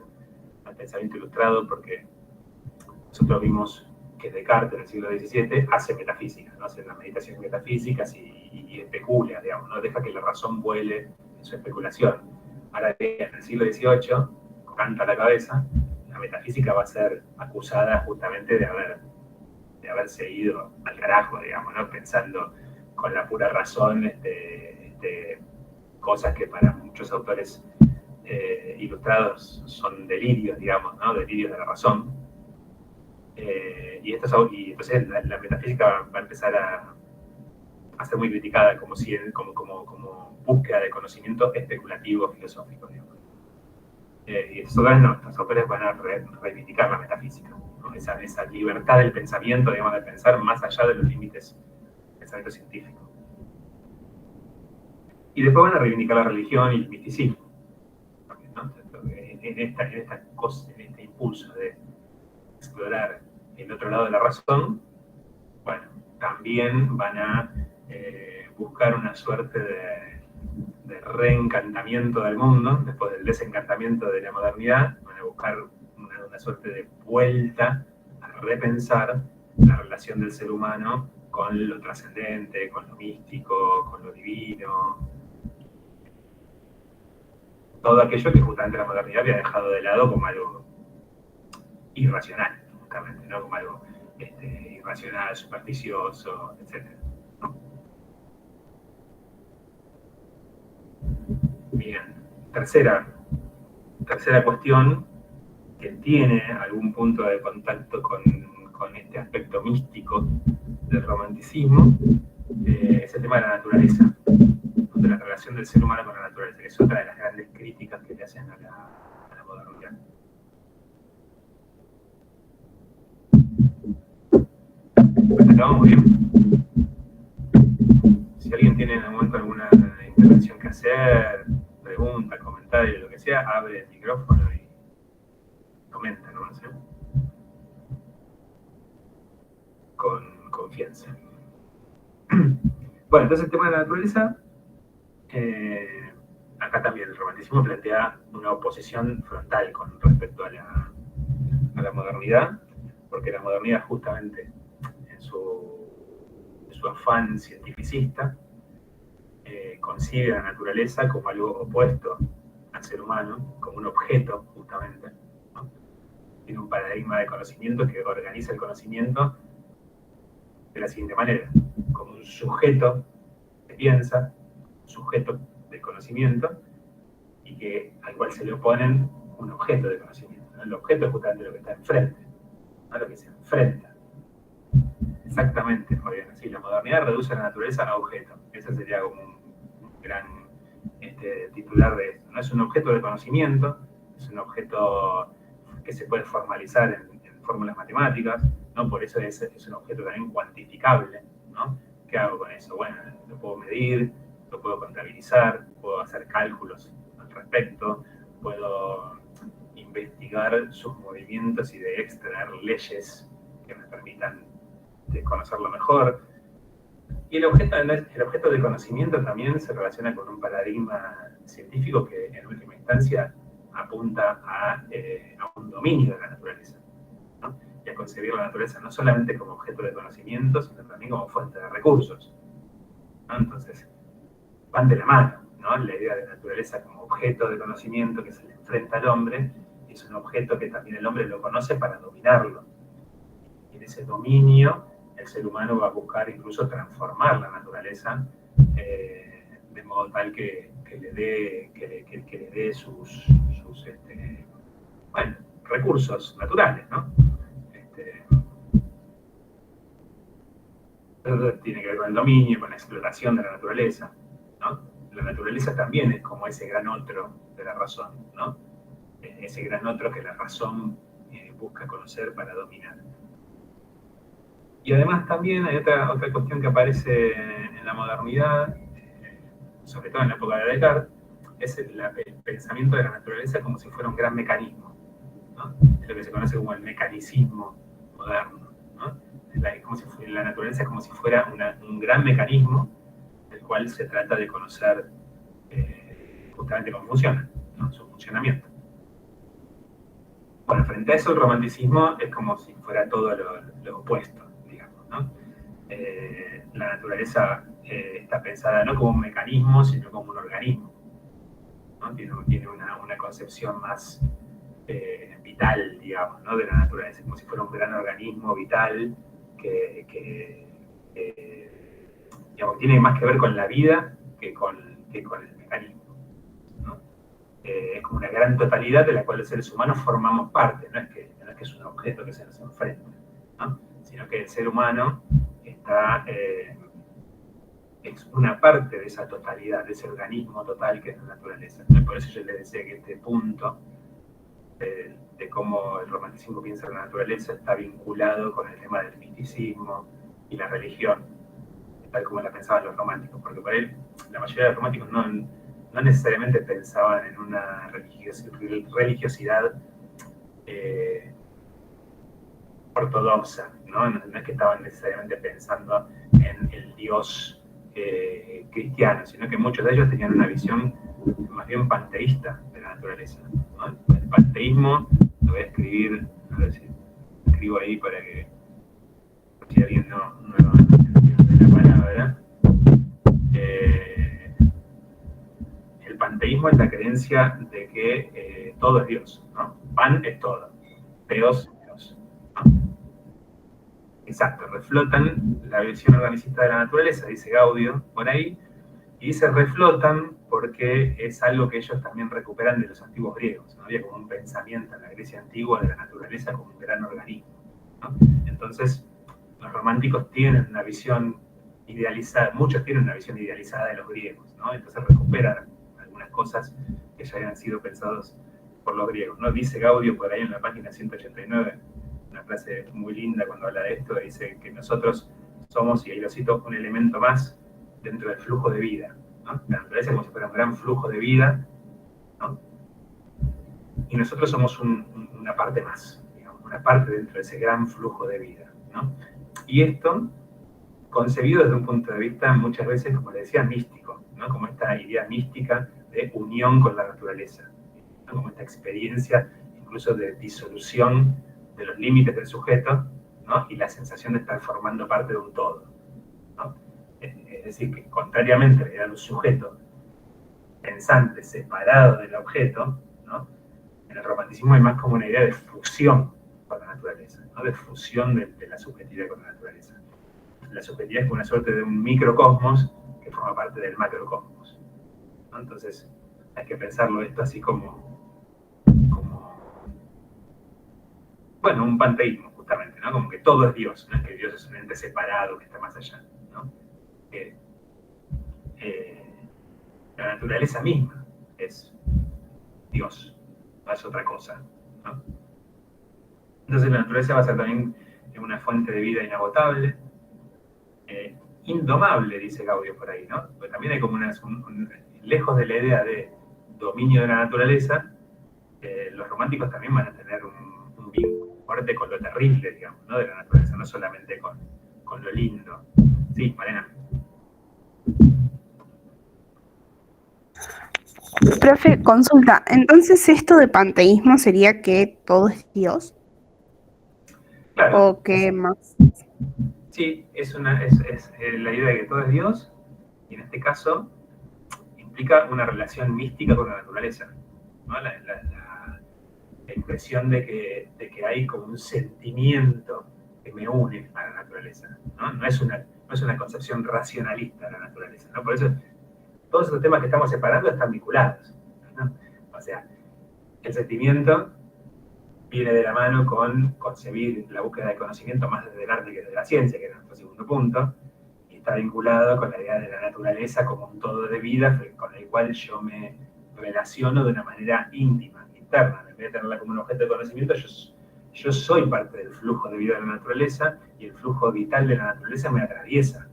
al pensamiento ilustrado, porque nosotros vimos que Descartes en el siglo XVII hace metafísica, ¿no? Hace las meditaciones metafísicas y especula, digamos, no deja que la razón vuele en su especulación. Ahora bien, en el siglo XVIII, canta la cabeza, la metafísica va a ser acusada justamente de haberse ido al carajo, digamos, ¿no? Pensando con la pura razón cosas que para muchos autores ilustrados son delirios, digamos, ¿no? Delirios de la razón. Y entonces la metafísica va a empezar a ser muy criticada como búsqueda de conocimiento especulativo filosófico, digamos. Y estos autores van a reivindicar la metafísica, ¿no? Esa libertad del pensamiento, digamos, de pensar más allá de los límites del pensamiento científico. Y después van a reivindicar la religión y el misticismo, ¿no? En este impulso de explorar el otro lado de la razón, bueno, también van a buscar una suerte de reencantamiento del mundo, después del desencantamiento de la modernidad, van a buscar una suerte de vuelta a repensar la relación del ser humano con lo trascendente, con lo místico, con lo divino, todo aquello que justamente la modernidad había dejado de lado como algo irracional, justamente, ¿no? Como algo irracional, supersticioso, etc., ¿no? Bien, tercera cuestión que tiene algún punto de contacto con este aspecto místico del romanticismo, es el tema de la naturaleza, de la relación del ser humano con la naturaleza, que es otra de las grandes críticas que le hacen a la modernidad. ¿Estamos muy bien? Si alguien tiene en el momento alguna intervención que hacer, pregunta, comentario, lo que sea, abre el micrófono y comenta, ¿no? ¿Sí? Con confianza. Bueno, entonces el tema de la naturaleza acá también el romanticismo plantea una oposición frontal con respecto a la modernidad, porque la modernidad justamente en su afán cientificista concibe a la naturaleza como algo opuesto al ser humano, como un objeto justamente, ¿no? Tiene un paradigma de conocimiento que organiza el conocimiento de la siguiente manera: como un sujeto que piensa, un sujeto de conocimiento, y al cual se le oponen un objeto de conocimiento, ¿no? El objeto es justamente lo que está enfrente, ¿no? Lo que se enfrenta. Exactamente, Fabián. Sí, la modernidad reduce a la naturaleza a objeto. Ese sería como un gran titular de esto, ¿no? Es un objeto de conocimiento, es un objeto que se puede formalizar en fórmulas matemáticas, ¿no? Por eso es un objeto también cuantificable, ¿no? ¿Qué hago con eso? Bueno, lo puedo medir, lo puedo contabilizar, puedo hacer cálculos al respecto, puedo investigar sus movimientos y de extraer leyes que me permitan conocerlo mejor. Y el objeto de conocimiento también se relaciona con un paradigma científico que en última instancia apunta a un dominio de la naturaleza, ¿no? Y a concebir la naturaleza no solamente como objeto de conocimiento, sino también como fuente de recursos, ¿no? Entonces, van de la mano, ¿no? La idea de naturaleza como objeto de conocimiento que se le enfrenta al hombre, y es un objeto que también el hombre lo conoce para dominarlo. Y en ese dominio, el ser humano va a buscar incluso transformar la naturaleza de modo tal que le dé sus recursos naturales, ¿no? Eso tiene que ver con el dominio, con la explotación de la naturaleza, ¿no? La naturaleza también es como ese gran otro de la razón, ¿no? Ese gran otro que la razón busca conocer para dominar. Y además también hay otra cuestión que aparece en la modernidad, sobre todo en la época de Descartes, es el pensamiento de la naturaleza como si fuera un gran mecanismo, ¿no? Es lo que se conoce como el mecanicismo moderno, ¿no? La naturaleza es como si fuera un gran mecanismo del cual se trata de conocer justamente cómo funciona, ¿no? Su funcionamiento. Bueno, frente a eso el romanticismo es como si fuera todo lo opuesto, digamos, ¿no? La naturaleza está pensada no como un mecanismo, sino como un organismo, ¿no? Tiene una concepción más vital, digamos, ¿no? De la naturaleza, como si fuera un gran organismo vital que digamos, tiene más que ver con la vida que con el mecanismo, ¿no? Es como una gran totalidad de la cual los seres humanos formamos parte, no es que es un objeto que se nos enfrenta, ¿no? Sino que el ser humano es una parte de esa totalidad, de ese organismo total que es la naturaleza. Por eso yo les decía que este punto de cómo el romanticismo piensa en la naturaleza está vinculado con el tema del misticismo y la religión, tal como la pensaban los románticos, porque por él la mayoría de los románticos no necesariamente pensaban en una religiosidad ortodoxa, ¿no? No es que estaban necesariamente pensando en el Dios cristiano, sino que muchos de ellos tenían una visión más bien panteísta de la naturaleza, ¿no? El panteísmo, lo voy a escribir, a ver si escribo ahí para que si alguien no entiende la palabra. El panteísmo es la creencia de que todo es Dios, ¿no? Pan es todo, Theos es Dios, ¿no? Exacto, reflotan la visión organicista de la naturaleza, dice Gaudio por ahí, y dice reflotan porque es algo que ellos también recuperan de los antiguos griegos, ¿no? Había como un pensamiento en la Grecia antigua de la naturaleza como un gran organismo, ¿no? Entonces, los románticos tienen una visión idealizada, muchos tienen una visión idealizada de los griegos, ¿no? Entonces recuperan algunas cosas que ya habían sido pensados por los griegos, ¿no? Dice Gaudio por ahí en la página 189, una frase muy linda cuando habla de esto, dice que nosotros somos, y ahí lo cito, un elemento más dentro del flujo de vida, ¿no? La naturaleza es como si fuera un gran flujo de vida, ¿no? Y nosotros somos una parte más, digamos, una parte dentro de ese gran flujo de vida, ¿no? Y esto, concebido desde un punto de vista muchas veces, como le decía, místico, ¿no? Como esta idea mística de unión con la naturaleza, ¿no? Como esta experiencia incluso de disolución de los límites del sujeto, ¿no? Y la sensación de estar formando parte de un todo, ¿no? Es decir, que contrariamente a la idea de un sujeto pensante separado del objeto, ¿no? En el romanticismo hay más como una idea de fusión con la naturaleza, ¿no? De fusión de la subjetividad con la naturaleza. La subjetividad es como una suerte de un microcosmos que forma parte del macrocosmos, ¿no? Entonces hay que pensarlo esto así como bueno, un panteísmo, justamente, ¿no? Como que todo es Dios, no es que Dios es un ente separado que está más allá, ¿no? La naturaleza misma es Dios, no es otra cosa, ¿no? Entonces la naturaleza va a ser también una fuente de vida inagotable, indomable, dice Gaudio por ahí, ¿no? Porque también hay como lejos de la idea de dominio de la naturaleza, los románticos también van a tener un vínculo fuerte con lo terrible, digamos, ¿no? De la naturaleza, no solamente con lo lindo. Sí, Malena. Profe, consulta, entonces esto de panteísmo sería que todo es Dios, Claro. ¿o qué más? Sí, es la idea de que todo es Dios, y en este caso implica una relación mística con la naturaleza, ¿no? La impresión de que hay como un sentimiento que me une a la naturaleza, ¿no? No es una concepción racionalista de la naturaleza, ¿no? Por eso todos estos temas que estamos separando están vinculados, ¿no? O sea, el sentimiento viene de la mano con concebir la búsqueda de conocimiento más desde el arte que desde la ciencia, que es nuestro segundo punto, y está vinculado con la idea de la naturaleza como un todo de vida con el cual yo me relaciono de una manera íntima, interna. En vez de tenerla como un objeto de conocimiento, yo soy parte del flujo de vida de la naturaleza, y el flujo vital de la naturaleza me atraviesa,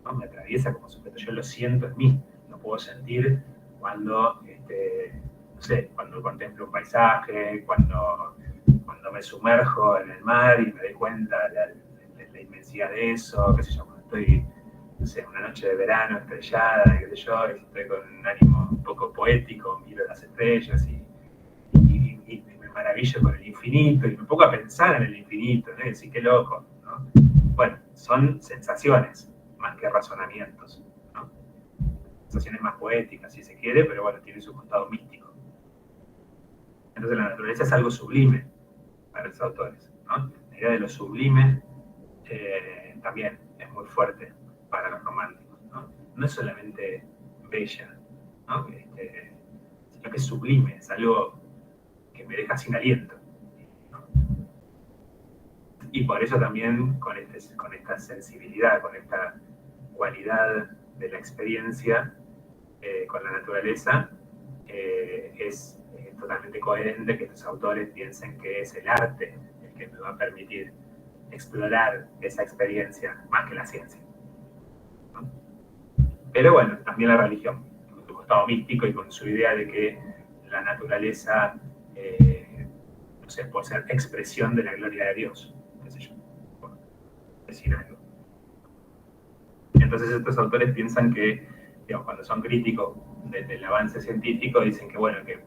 ¿no? Me atraviesa como sujeto, yo lo siento en mí, lo puedo sentir cuando, no sé, cuando contemplo un paisaje, cuando me sumerjo en el mar y me doy cuenta de la inmensidad de eso, qué sé yo, cuando estoy, no sé, una noche de verano estrellada, qué sé yo, y estoy con un ánimo un poco poético, miro las estrellas y me maravillo con el infinito, y me pongo a pensar en el infinito, ¿no? Y decir, qué loco, ¿no? Bueno, son sensaciones más que razonamientos, ¿no? Sensaciones más poéticas, si se quiere, pero bueno, tiene su costado místico. Entonces la naturaleza es algo sublime para los autores, ¿no? La idea de lo sublime también es muy fuerte para los románticos, ¿no? No es solamente bella, ¿no? Sino que es sublime, es algo que me deja sin aliento, ¿no? Y por eso también con esta sensibilidad, con esta cualidad de la experiencia con la naturaleza, es totalmente coherente que estos autores piensen que es el arte el que me va a permitir explorar esa experiencia más que la ciencia, ¿no? Pero bueno, también la religión, con su costado místico y con su idea de que la naturaleza, no sé, puede ser expresión de la gloria de Dios, qué sé yo, por decir algo. Entonces estos autores piensan que, digamos, cuando son críticos del avance científico, dicen que, bueno, que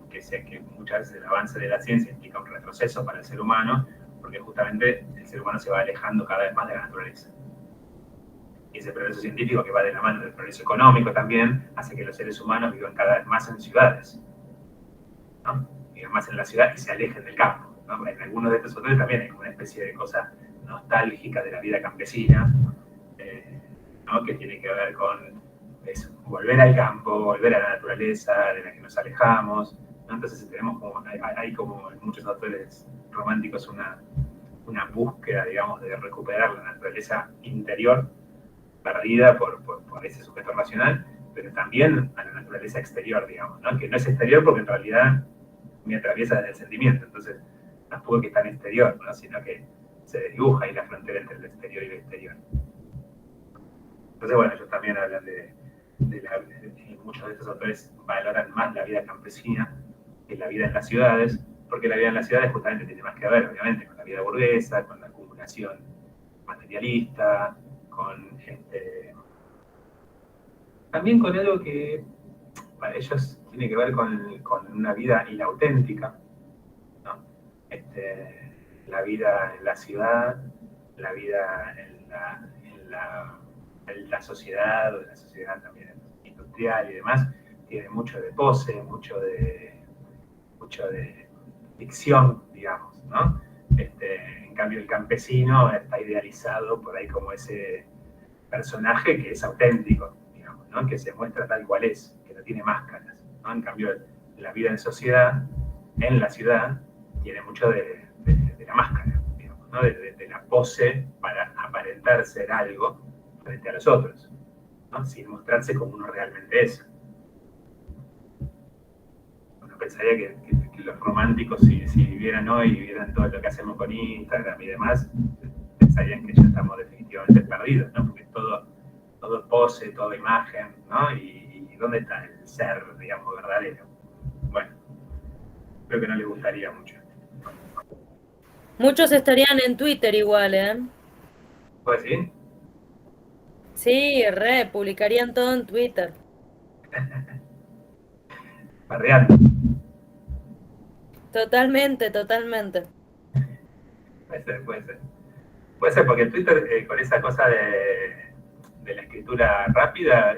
muchas veces el avance de la ciencia implica un retroceso para el ser humano, porque justamente el ser humano se va alejando cada vez más de la naturaleza. Y ese progreso científico, que va de la mano del progreso económico también, hace que los seres humanos vivan cada vez más en ciudades, ¿no? Vivan más en la ciudad y se alejen del campo, ¿no? En algunos de estos autores también hay como una especie de cosa nostálgica de la vida campesina, ¿no? Que tiene que ver con eso, volver al campo, volver a la naturaleza de la que nos alejamos, ¿no? Entonces tenemos como, hay como en muchos autores románticos una búsqueda, digamos, de recuperar la naturaleza interior perdida por ese sujeto racional, pero también a la naturaleza exterior, digamos, ¿no? Que no es exterior porque en realidad me atraviesa desde el sentimiento, entonces tampoco es que es tan exterior, ¿no? Sino que se desdibuja ahí la frontera entre el exterior y el exterior. Entonces, bueno, ellos también hablan muchos de estos autores valoran más la vida campesina que la vida en las ciudades, porque la vida en las ciudades justamente tiene más que ver, obviamente, con la vida burguesa, con la acumulación materialista, con también con algo que para ellos tiene que ver con una vida inauténtica, ¿no? La vida en la ciudad, la vida en la sociedad, o en la sociedad también industrial y demás, tiene mucho de pose, mucho de ficción, digamos, ¿no? En cambio, el campesino está idealizado por ahí como ese personaje que es auténtico, digamos, ¿no? Que se muestra tal cual es, que no tiene máscaras, ¿no? En cambio, la vida en sociedad, en la ciudad, tiene mucho de la máscara, digamos, ¿no? De la pose para aparentar ser algo frente a los otros, ¿no? Sin mostrarse como uno realmente es. Uno pensaría que los románticos, si vivieran hoy y vieran todo lo que hacemos con Instagram y demás, pensarían que ya estamos definitivamente perdidos, ¿no? Porque todo es pose, toda imagen, ¿no? Y ¿dónde está el ser, digamos, verdadero? Bueno, creo que no les gustaría mucho. Muchos estarían en Twitter igual, ¿eh? ¿Puedes decir? Sí, publicarían todo en Twitter. Bardeando. Totalmente. Puede ser. Puede ser, porque en Twitter, con esa cosa de la escritura rápida,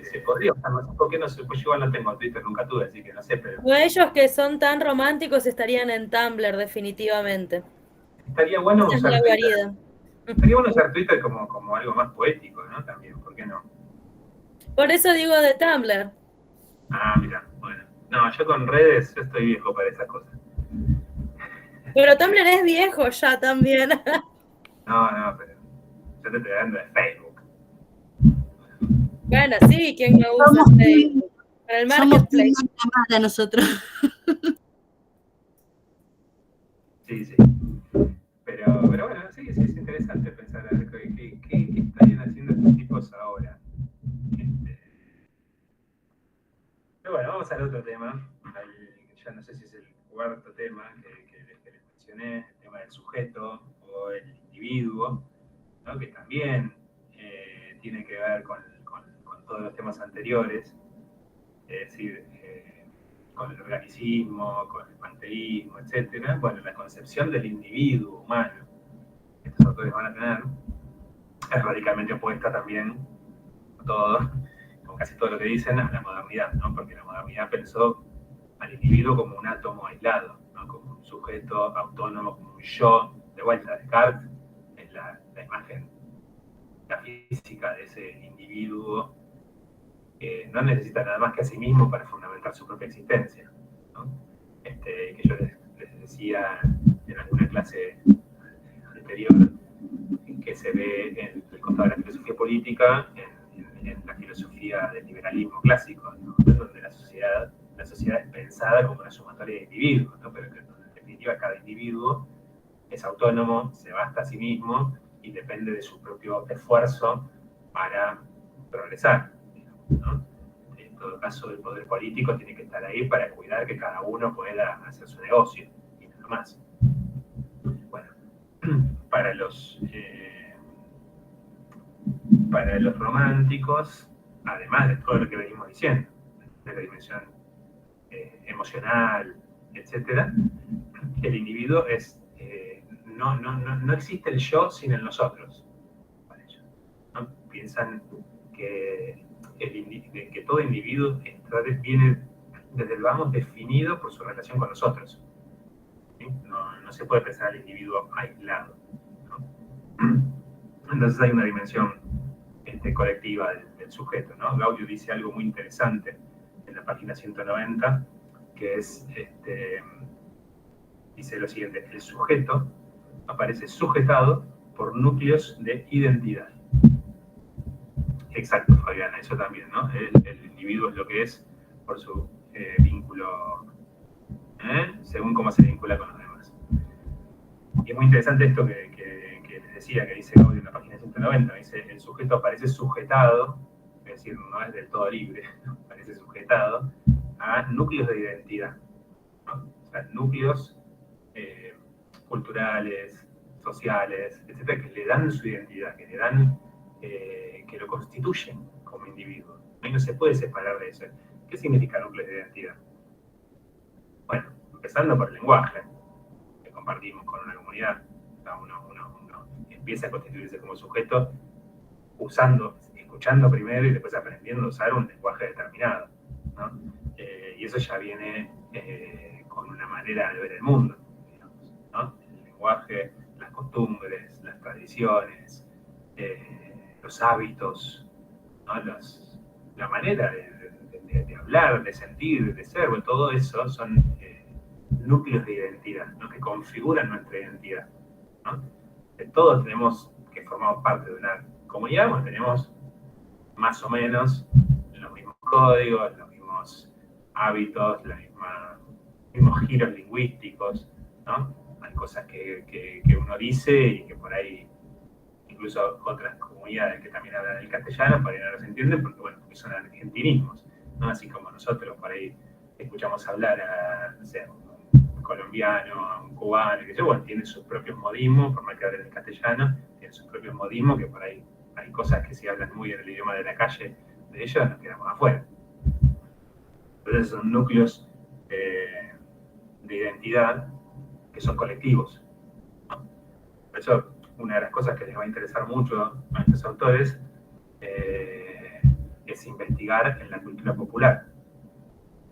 se podría usar, no sé por qué no sé, pues yo igual no tengo Twitter, nunca tuve, así que no sé, pero... O ellos que son tan románticos estarían en Tumblr, definitivamente. Estaría bueno Esa es usar la Twitter. guarida. Estaría bueno usar Twitter como algo más poético, ¿no? También, ¿por qué no? Por eso digo de Tumblr. Ah, mira, bueno. No, yo con redes, yo estoy viejo para esas cosas. Pero Tumblr es viejo ya también. No, pero yo te estoy hablando de Facebook. Bueno, sí, ¿quién no usa Somos Facebook? Para el Somos marketplace. una llamada nosotros. Sí. Pero bueno, sí, es interesante pensar a ver qué estarían haciendo estos tipos ahora. Pero bueno, vamos al otro tema. Ya no sé si es el cuarto tema que les mencioné, el tema del sujeto o el individuo, ¿no? Que también tiene que ver con todos los temas anteriores, es decir, con el organicismo, con el panteísmo, etc. Bueno, la concepción del individuo humano que estos autores van a tener es radicalmente opuesta también a todo, con casi todo lo que dicen, a la modernidad, ¿no? Porque la modernidad pensó al individuo como un átomo aislado, ¿no? Como un sujeto autónomo, como un yo. De vuelta, Descartes es la imagen, la física de ese individuo que no necesita nada más que a sí mismo para fundamentar su propia existencia, ¿no? Que yo les decía en alguna clase anterior, que se ve en el costado de la filosofía política, en la filosofía del liberalismo clásico, ¿no? Donde la sociedad es pensada como una sumatoria de individuos, ¿no? Pero que en definitiva cada individuo es autónomo, se basta a sí mismo y depende de su propio esfuerzo para progresar, ¿no? En todo caso, el poder político tiene que estar ahí para cuidar que cada uno pueda hacer su negocio y nada más. Bueno, para los románticos, además de todo lo que venimos diciendo, de la dimensión emocional, etc., el individuo es, no existe el yo sin el nosotros. Para ellos, ¿no? Piensan que todo individuo viene desde el vamos definido por su relación con nosotros. ¿Sí? No se puede pensar al individuo aislado, ¿no? Entonces hay una dimensión colectiva del sujeto, ¿no? Gaudio dice algo muy interesante en la página 190, que es, dice lo siguiente: el sujeto aparece sujetado por núcleos de identidad. Exacto, Fabiana, eso también, ¿no? El individuo es lo que es por su vínculo, según cómo se vincula con los demás. Y es muy interesante esto que les decía, que dice Gaudio en la página 190, dice: el sujeto aparece sujetado, es decir, no es del todo libre, aparece sujetado a núcleos de identidad, ¿no? O sea, núcleos culturales, sociales, etcétera, que le dan su identidad, que le dan, que lo constituyen como individuo. Y no se puede separar de eso. ¿Qué significa núcleos de identidad? Bueno, empezando por el lenguaje que compartimos con una comunidad. Uno empieza a constituirse como sujeto escuchando primero y después aprendiendo a usar un lenguaje determinado, ¿no? Y eso ya viene con una manera de ver el mundo, digamos, ¿no? El lenguaje, las costumbres, las tradiciones, los hábitos, ¿no? La manera de hablar, de sentir, de ser, bueno, todo eso son núcleos de identidad, ¿no? Que configuran nuestra identidad, ¿no? Todos tenemos que formamos parte de una comunidad, bueno, tenemos más o menos los mismos códigos, los mismos hábitos, los mismos giros lingüísticos, ¿no? Hay cosas que uno dice y que por ahí incluso otras comunidades que también hablan el castellano por ahí no los entienden porque son argentinismos, ¿no? Así como nosotros por ahí escuchamos hablar a, no sé, un colombiano, a un cubano, que bueno, tienen sus propios modismos, por más que hablen el castellano, tienen sus propios modismos, que por ahí hay cosas que si hablan muy en el idioma de la calle de ellos, nos quedamos afuera. Entonces son núcleos de identidad que son colectivos, ¿no? Por eso, una de las cosas que les va a interesar mucho a estos autores es investigar en la cultura popular,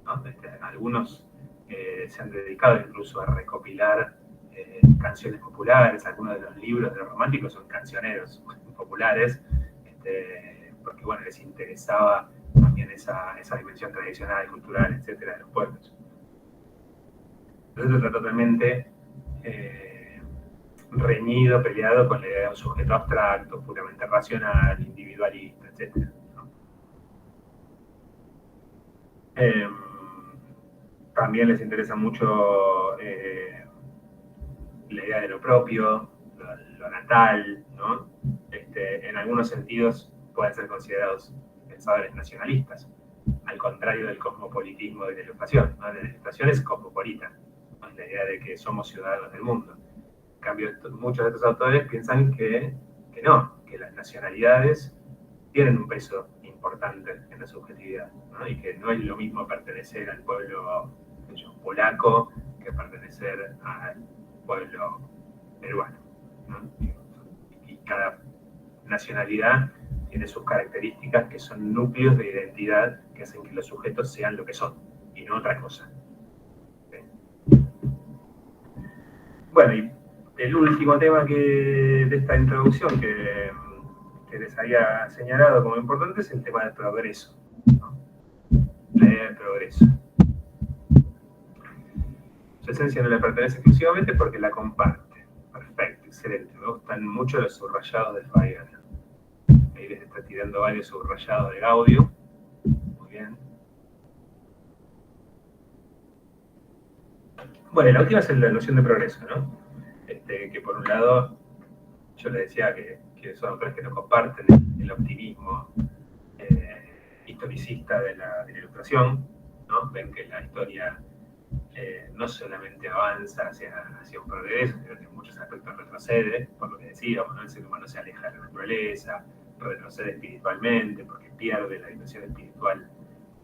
¿no? Algunos se han dedicado incluso a recopilar canciones populares, algunos de los libros de los románticos son cancioneros populares, porque bueno, les interesaba también esa dimensión tradicional, cultural, etcétera, de los pueblos. Entonces está totalmente reñido, peleado con la idea de un sujeto abstracto, puramente racional, individualista, etcétera, ¿no? También les interesa mucho la idea de lo propio, lo natal, ¿no? En algunos sentidos pueden ser considerados pensadores nacionalistas, al contrario del cosmopolitismo de la Ilustración, ¿no? La Ilustración es cosmopolita, ¿no? La idea de que somos ciudadanos del mundo. En cambio, muchos de estos autores piensan que no, que las nacionalidades tienen un peso importante en la subjetividad, ¿no? Y que no es lo mismo pertenecer al pueblo polaco que pertenecer al pueblo peruano, ¿no? Y cada nacionalidad tiene sus características que son núcleos de identidad que hacen que los sujetos sean lo que son y no otra cosa. ¿Sí? Bueno, y el último tema de esta introducción que les había señalado como importante es el tema del progreso, ¿no? La idea del progreso. Su esencia no le pertenece exclusivamente porque la comparte. Perfecto, excelente. Me gustan mucho los subrayados de Feigen. Ahí les está tirando varios subrayados de Gaudio. Muy bien. Bueno, la última es la noción de progreso, ¿no? Que por un lado, yo les decía que son autores que no comparten el optimismo historicista de la Ilustración, ¿no? Ven que la historia no solamente avanza hacia un progreso, sino que en muchos aspectos retrocede, por lo que decíamos, ¿no? El ser humano se aleja de la naturaleza, retrocede espiritualmente, porque pierde la dimensión espiritual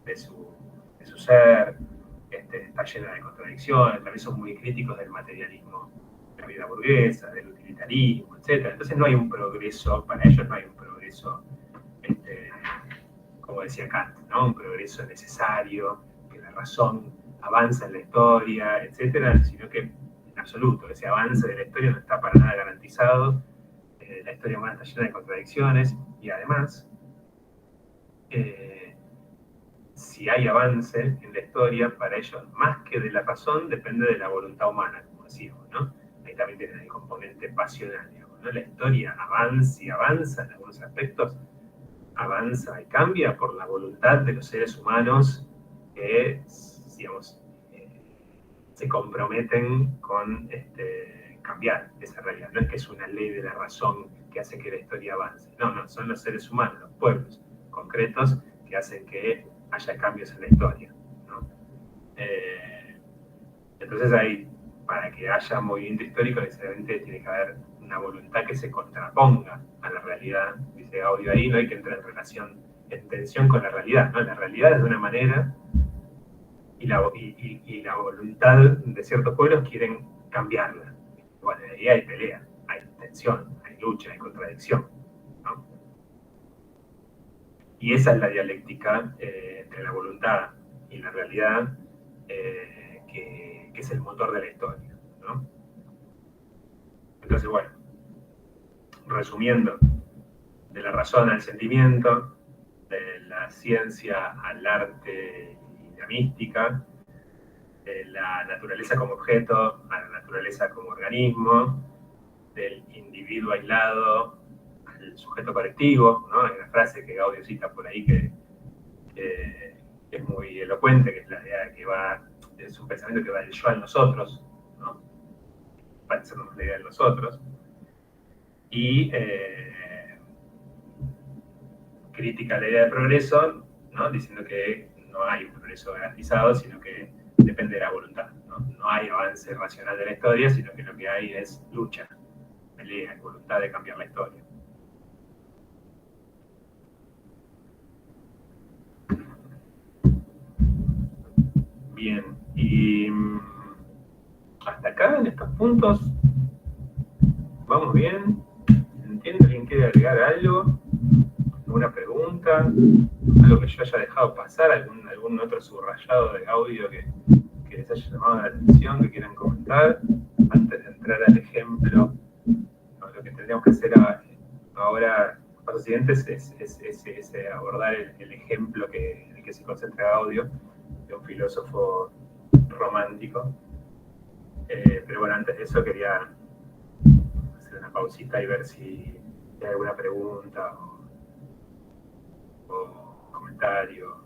de su ser, está llena de contradicciones, también son muy críticos del materialismo de la vida burguesa, del utilitarismo, etc. Entonces no hay un progreso, para ellos no hay un progreso, como decía Kant, ¿no? Un progreso necesario, que la razón avanza en la historia, etcétera, sino que en absoluto, ese avance de la historia no está para nada garantizado, la historia humana está llena de contradicciones, y además, si hay avance en la historia, para ellos, más que de la razón, depende de la voluntad humana, como decíamos, ¿no? Ahí también tienen el componente pasional, digamos, ¿no? La historia avanza en algunos aspectos, avanza y cambia por la voluntad de los seres humanos que, digamos, se comprometen con cambiar esa realidad. No es que es una ley de la razón que hace que la historia avance. No, son los seres humanos, los pueblos concretos que hacen que haya cambios en la historia, ¿no? Entonces ahí, para que haya movimiento histórico, necesariamente tiene que haber una voluntad que se contraponga a la realidad. Dice Gaudio ahí, no hay que entrar en relación en tensión con la realidad, ¿no? La realidad es de una manera y la voluntad de ciertos pueblos quieren cambiarla. Bueno, ahí hay pelea, hay tensión, hay lucha, hay contradicción, ¿no? Y esa es la dialéctica entre la voluntad y la realidad, que es el motor de la historia, ¿no? Entonces, bueno, resumiendo, de la razón al sentimiento, de la ciencia al arte y la mística, de la naturaleza como objeto a la naturaleza como organismo, del individuo aislado al sujeto colectivo, ¿no? Hay una frase que Gaudio cita por ahí que es muy elocuente, que es la idea de que es un pensamiento que va del yo al nosotros, ¿no? Para hacernos la idea del nosotros. Y crítica a la idea de progreso, ¿no? Diciendo que no hay un progreso garantizado, sino que depende de la voluntad, ¿no? No hay avance racional de la historia, sino que lo que hay es lucha, pelea, voluntad de cambiar la historia. Bien, y hasta acá, en estos puntos, ¿vamos bien? ¿Entiende? ¿Alguien quiere agregar algo? ¿Alguna pregunta? ¿Algo que yo haya dejado pasar? ¿Algún otro subrayado de audio que les haya llamado la atención, que quieran comentar? Antes de entrar al ejemplo, ¿no? Lo que tendríamos que hacer ahora, los pasos siguientes, es abordar el ejemplo en el que se concentra audio de un filósofo romántico. Pero bueno, antes de eso quería hacer una pausita y ver si hay alguna pregunta o comentario.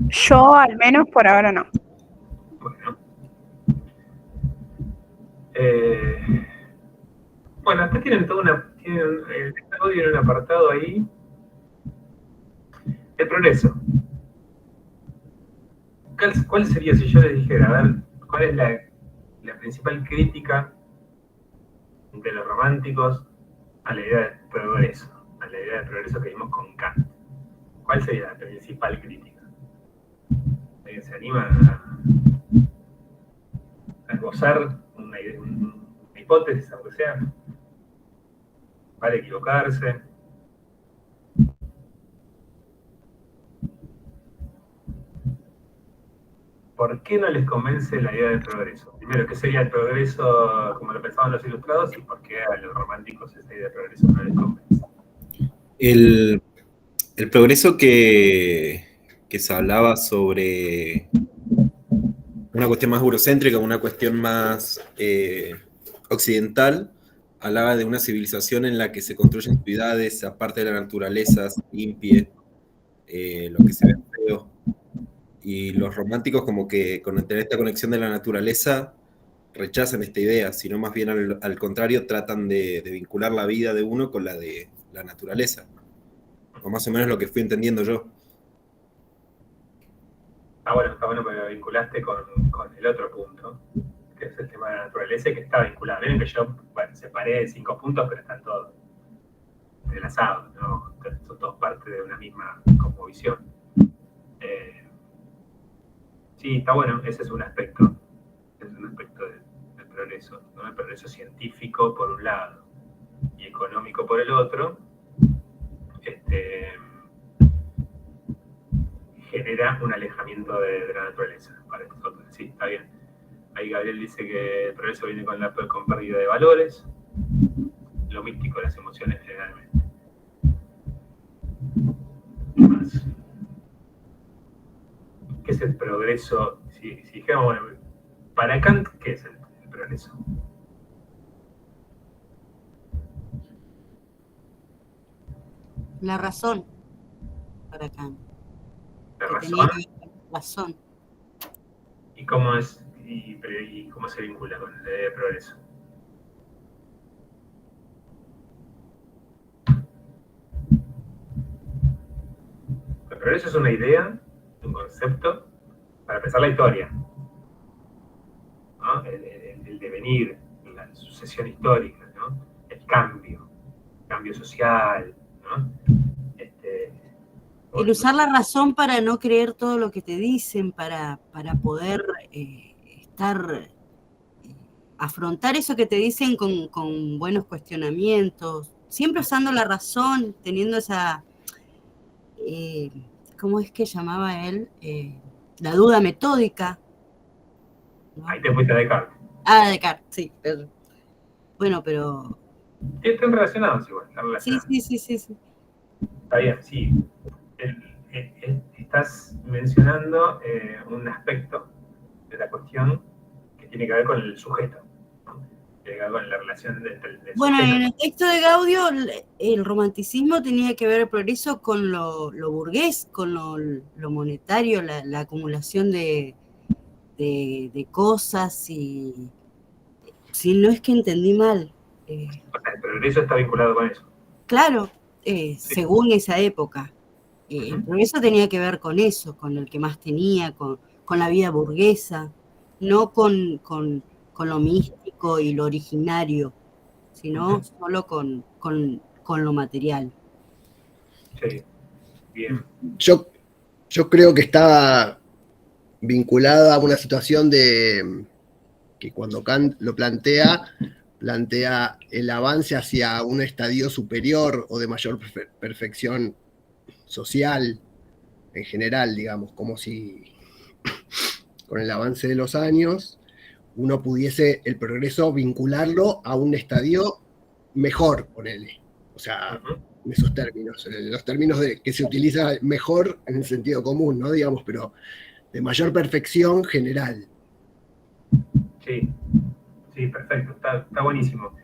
Yo al menos por ahora no. Bueno. Bueno, acá tienen el audio en un apartado ahí. El progreso. ¿Cuál sería, si yo les dijera, a ver, cuál es la principal crítica de los románticos a la idea de progreso? A la idea de progreso que vimos con Kant. ¿Cuál sería la principal crítica? ¿Alguien se anima a esbozar una hipótesis, aunque sea? ¿Vale equivocarse? ¿Por qué no les convence la idea del progreso? Primero, ¿qué sería el progreso como lo pensaban los ilustrados? ¿Y por qué a los románticos esa idea de progreso no les convence? El progreso que se hablaba sobre una cuestión más eurocéntrica, una cuestión más occidental, hablaba de una civilización en la que se construyen ciudades, aparte de la naturaleza, se limpie lo que se ve feo. Y los románticos, como que con tener esta conexión de la naturaleza, rechazan esta idea, sino más bien al contrario, tratan de vincular la vida de uno con la de la naturaleza. O más o menos lo que fui entendiendo yo. Está bueno porque lo vinculaste con el otro punto, que es el tema de la naturaleza y que está vinculado. Miren que yo separé 5 puntos, pero están todos entrelazados, ¿no? Son todos parte de una misma cosmovisión. Sí, está bueno, ese es un aspecto del progreso, ¿no? El progreso científico por un lado y económico por el otro, genera un alejamiento de la naturaleza para nosotros. Sí, está bien. Ahí Gabriel dice que el progreso viene con pérdida de valores, lo místico, las emociones generalmente. ¿Qué más? ¿Qué es el progreso? Si dijéramos, bueno, para Kant, ¿qué es el progreso? La razón, para Kant. ¿La razón? Tenía razón. ¿Y cómo se vincula con la idea de progreso? El progreso es una idea un concepto para pensar la historia, ¿no? El devenir, la sucesión histórica, ¿no? El cambio social, ¿no? El usar la razón para no creer todo lo que te dicen, para poder afrontar eso que te dicen con buenos cuestionamientos, siempre usando la razón, teniendo esa, ¿cómo es que llamaba él? La duda metódica, ¿no? Ahí te fuiste a Descartes. Ah, Descartes, sí. Bueno, pero... Están relacionados igual, están relacionados. Sí. Está bien, sí. Estás mencionando un aspecto de la cuestión que tiene que ver con el sujeto, ¿no? Tiene que ver con la relación del bueno, sujeto. en el texto de Gaudio, el romanticismo tenía que ver el progreso con lo burgués, con lo monetario, la acumulación de cosas, y si no es que entendí mal. O sea, el progreso está vinculado con eso. Claro, Sí. según esa época. El progreso tenía que ver con eso, con el que más tenía, con la vida burguesa, no con lo místico y lo originario, sino solo con lo material. Sí, bien. Yo creo que está vinculada a una situación de que cuando Kant lo plantea el avance hacia un estadio superior o de mayor perfección social en general, digamos, como si con el avance de los años uno pudiese el progreso vincularlo a un estadio mejor, ponele. O sea, en esos términos, en los términos de que se utiliza mejor en el sentido común, ¿no? Digamos, pero de mayor perfección general. Sí, perfecto, está buenísimo.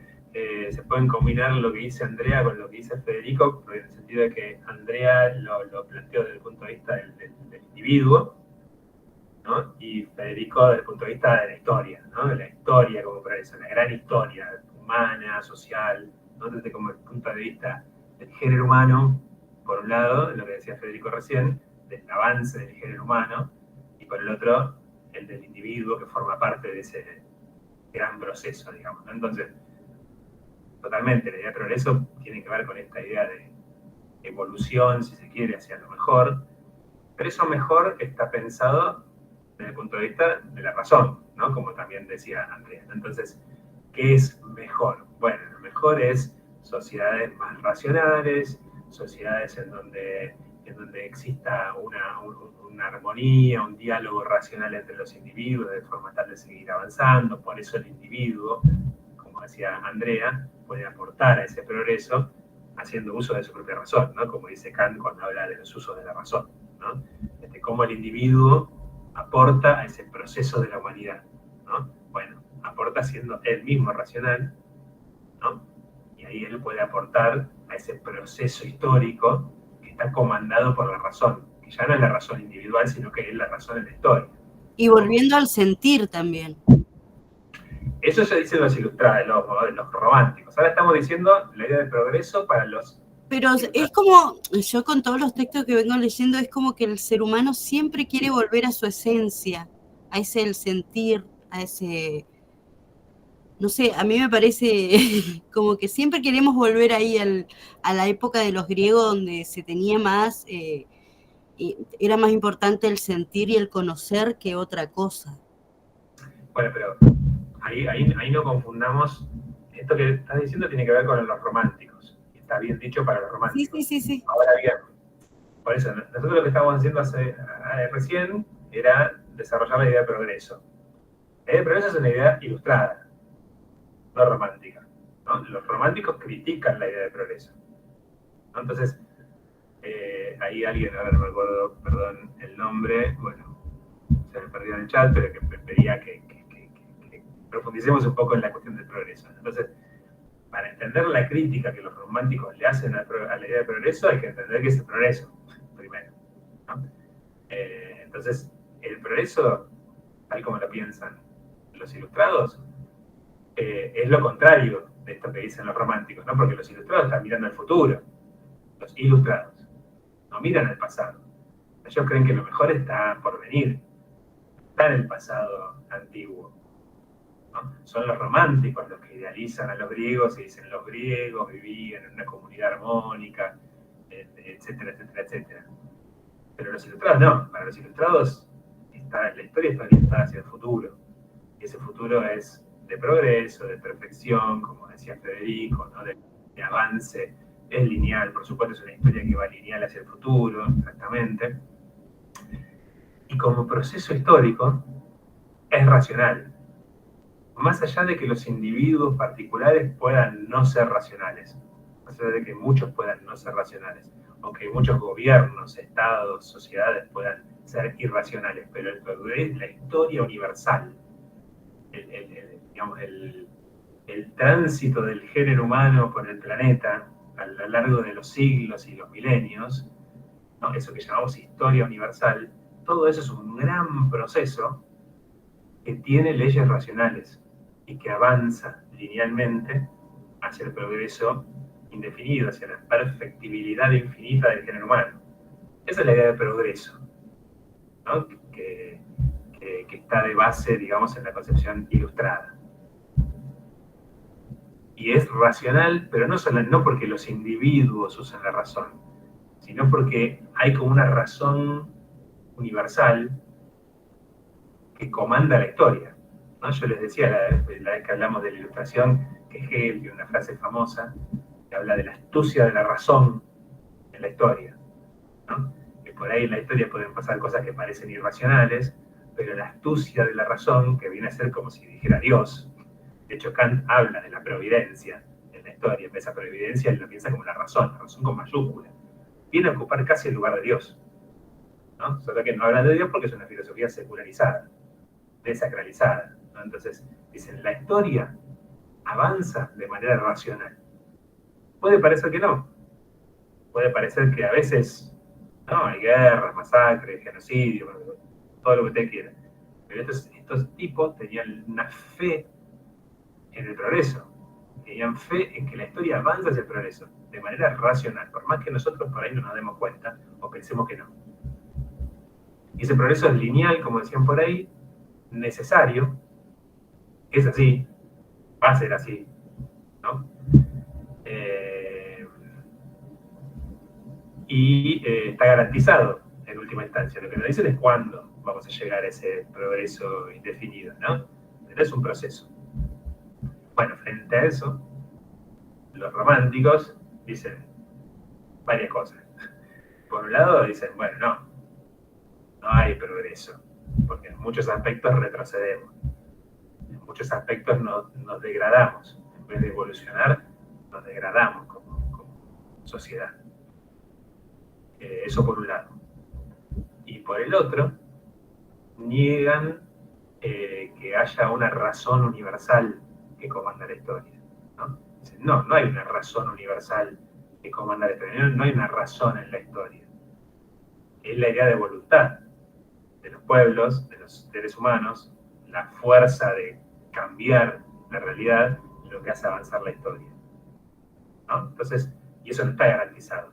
Se pueden combinar lo que dice Andrea con lo que dice Federico, en el sentido de que Andrea lo planteó desde el punto de vista del individuo, ¿no? Y Federico desde el punto de vista de la historia, ¿no? De la historia como progreso, la gran historia humana, social, ¿no? Desde como el punto de vista del género humano, por un lado, lo que decía Federico recién, del avance del género humano, y por el otro, el del individuo que forma parte de ese gran proceso, digamos, ¿no? Entonces, totalmente, la idea de progreso tiene que ver con esta idea de evolución, si se quiere, hacia lo mejor, pero eso mejor está pensado desde el punto de vista de la razón, ¿no? Como también decía Andrea. Entonces, ¿qué es mejor? Bueno, lo mejor es sociedades más racionales, sociedades en donde exista una armonía, un diálogo racional entre los individuos, de forma tal de seguir avanzando. Por eso el individuo, como decía Andrea, puede aportar a ese progreso haciendo uso de su propia razón, ¿no? Como dice Kant cuando habla de los usos de la razón, ¿no? Cómo el individuo aporta a ese proceso de la humanidad, ¿no? Bueno, aporta siendo él mismo racional, ¿no? Y ahí él puede aportar a ese proceso histórico que está comandado por la razón, que ya no es la razón individual, sino que es la razón en la historia. Y volviendo al sentir también. Eso se dice en los ilustrados, los románticos. Ahora estamos diciendo la idea del progreso para los... Pero es como, yo con todos los textos que vengo leyendo, es como que el ser humano siempre quiere volver a su esencia, a ese el sentir, a ese... No sé, a mí me parece como que siempre queremos volver ahí a la época de los griegos, donde se tenía más, era más importante el sentir y el conocer que otra cosa. Bueno, pero ahí no confundamos, esto que estás diciendo tiene que ver con los románticos, está bien dicho para los románticos. Sí. Ahora bien, por eso, nosotros lo que estábamos haciendo recién era desarrollar la idea de progreso. La idea de progreso es una idea ilustrada, no romántica, ¿no? Los románticos critican la idea de progreso, ¿no? Entonces, ahí alguien, ahora no me acuerdo, perdón, el nombre, bueno, se me perdió en el chat, pero que pedía que profundicemos un poco en la cuestión del progreso. Entonces, para entender la crítica que los románticos le hacen a la idea de progreso, hay que entender qué es el progreso, primero, ¿no? Entonces, el progreso, tal como lo piensan los ilustrados, es lo contrario de esto que dicen los románticos, ¿no? Porque los ilustrados están mirando al futuro, los ilustrados no miran al pasado. Ellos creen que lo mejor está por venir, está en el pasado antiguo, ¿no? Son los románticos los que idealizan a los griegos y dicen los griegos vivían en una comunidad armónica, etcétera, etcétera, etcétera. Pero los ilustrados no, para los ilustrados la historia está orientada hacia el futuro, y ese futuro es de progreso, de perfección, como decía Federico, ¿no? de avance, es lineal, por supuesto es una historia que va lineal hacia el futuro, exactamente, y como proceso histórico es racional, más allá de que los individuos particulares puedan no ser racionales, más allá de que muchos puedan no ser racionales, o que muchos gobiernos, estados, sociedades puedan ser irracionales, pero la historia universal, digamos, el tránsito del género humano por el planeta a lo largo de los siglos y los milenios, ¿no? Eso que llamamos historia universal, todo eso es un gran proceso que tiene leyes racionales y que avanza linealmente hacia el progreso indefinido, hacia la perfectibilidad infinita del género humano. Esa es la idea de progreso, ¿no? que está de base, digamos, en la concepción ilustrada. Y es racional, pero no porque los individuos usan la razón, sino porque hay como una razón universal que comanda la historia, ¿no? Yo les decía la vez que hablamos de la ilustración, que Hegel tiene una frase famosa que habla de la astucia de la razón en la historia, ¿no? Que por ahí en la historia pueden pasar cosas que parecen irracionales, pero la astucia de la razón, que viene a ser como si dijera Dios. De hecho, Kant habla de la providencia en la historia, esa providencia él lo piensa como la razón con mayúscula. Viene a ocupar casi el lugar de Dios, ¿no? Solo que no habla de Dios porque es una filosofía secularizada, desacralizada, ¿no? Entonces, dicen, la historia avanza de manera racional. Puede parecer que no. Puede parecer que a veces, ¿no? Hay guerras, masacres, genocidio, todo lo que usted quiera. Pero estos tipos tenían una fe en el progreso. Tenían fe en que la historia avanza hacia el progreso, de manera racional, por más que nosotros por ahí no nos demos cuenta o pensemos que no. Y ese progreso es lineal, como decían por ahí, necesario, es así, va a ser así, ¿no? Está garantizado en última instancia. Lo que nos dicen es cuándo vamos a llegar a ese progreso indefinido, ¿no? Pero es un proceso. Bueno, frente a eso, los románticos dicen varias cosas. Por un lado dicen, bueno, no hay progreso, porque en muchos aspectos retrocedemos, en muchos aspectos nos degradamos, en vez de evolucionar, nos degradamos como sociedad. Eso por un lado. Y por el otro, niegan que haya una razón universal que comanda la historia, ¿no? Dicen, no hay una razón universal que comanda la historia, no hay una razón en la historia. Es la idea de voluntad de los pueblos, de los seres humanos, la fuerza de cambiar la realidad, lo que hace avanzar la historia, ¿no? Entonces, y eso no está garantizado.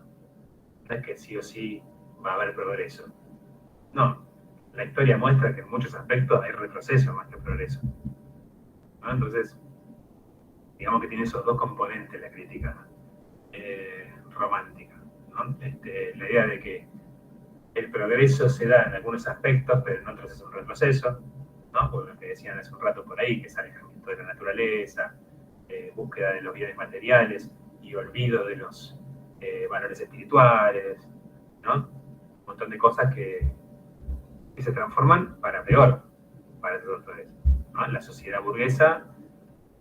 No es que sí o sí va a haber progreso. No, la historia muestra que en muchos aspectos hay retroceso más que progreso, ¿no? Entonces, digamos que tiene esos dos componentes la crítica romántica, ¿no? La idea de que el progreso se da en algunos aspectos, pero en otros es un retroceso, ¿no? Por lo que decían hace un rato por ahí, que es alejamiento de la naturaleza, búsqueda de los bienes materiales y olvido de los valores espirituales, ¿no? Un montón de cosas que se transforman para peor para esos autores, ¿no? La sociedad burguesa,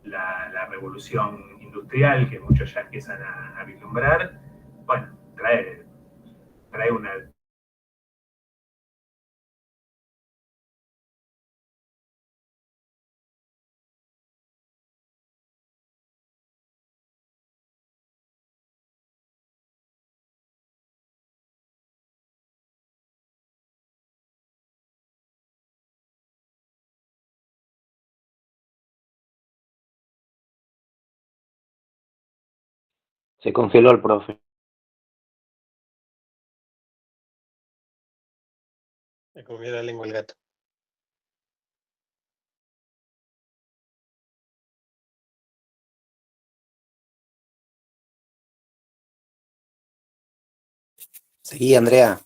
la revolución industrial que muchos ya empiezan a vislumbrar, bueno, trae una... Se congeló el profe. Me comió la lengua el gato. Seguí, Andrea.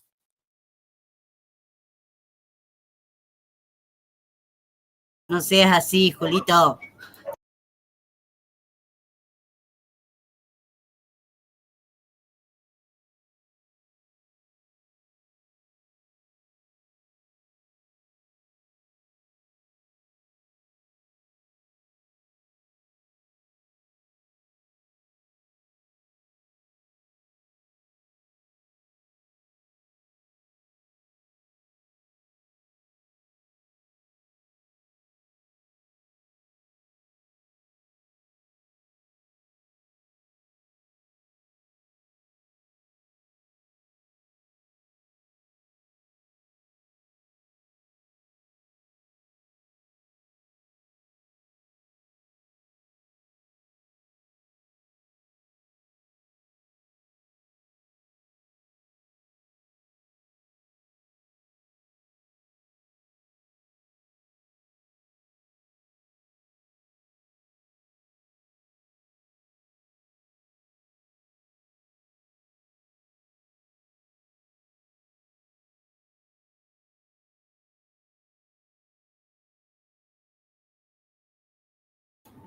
No seas así, Julito.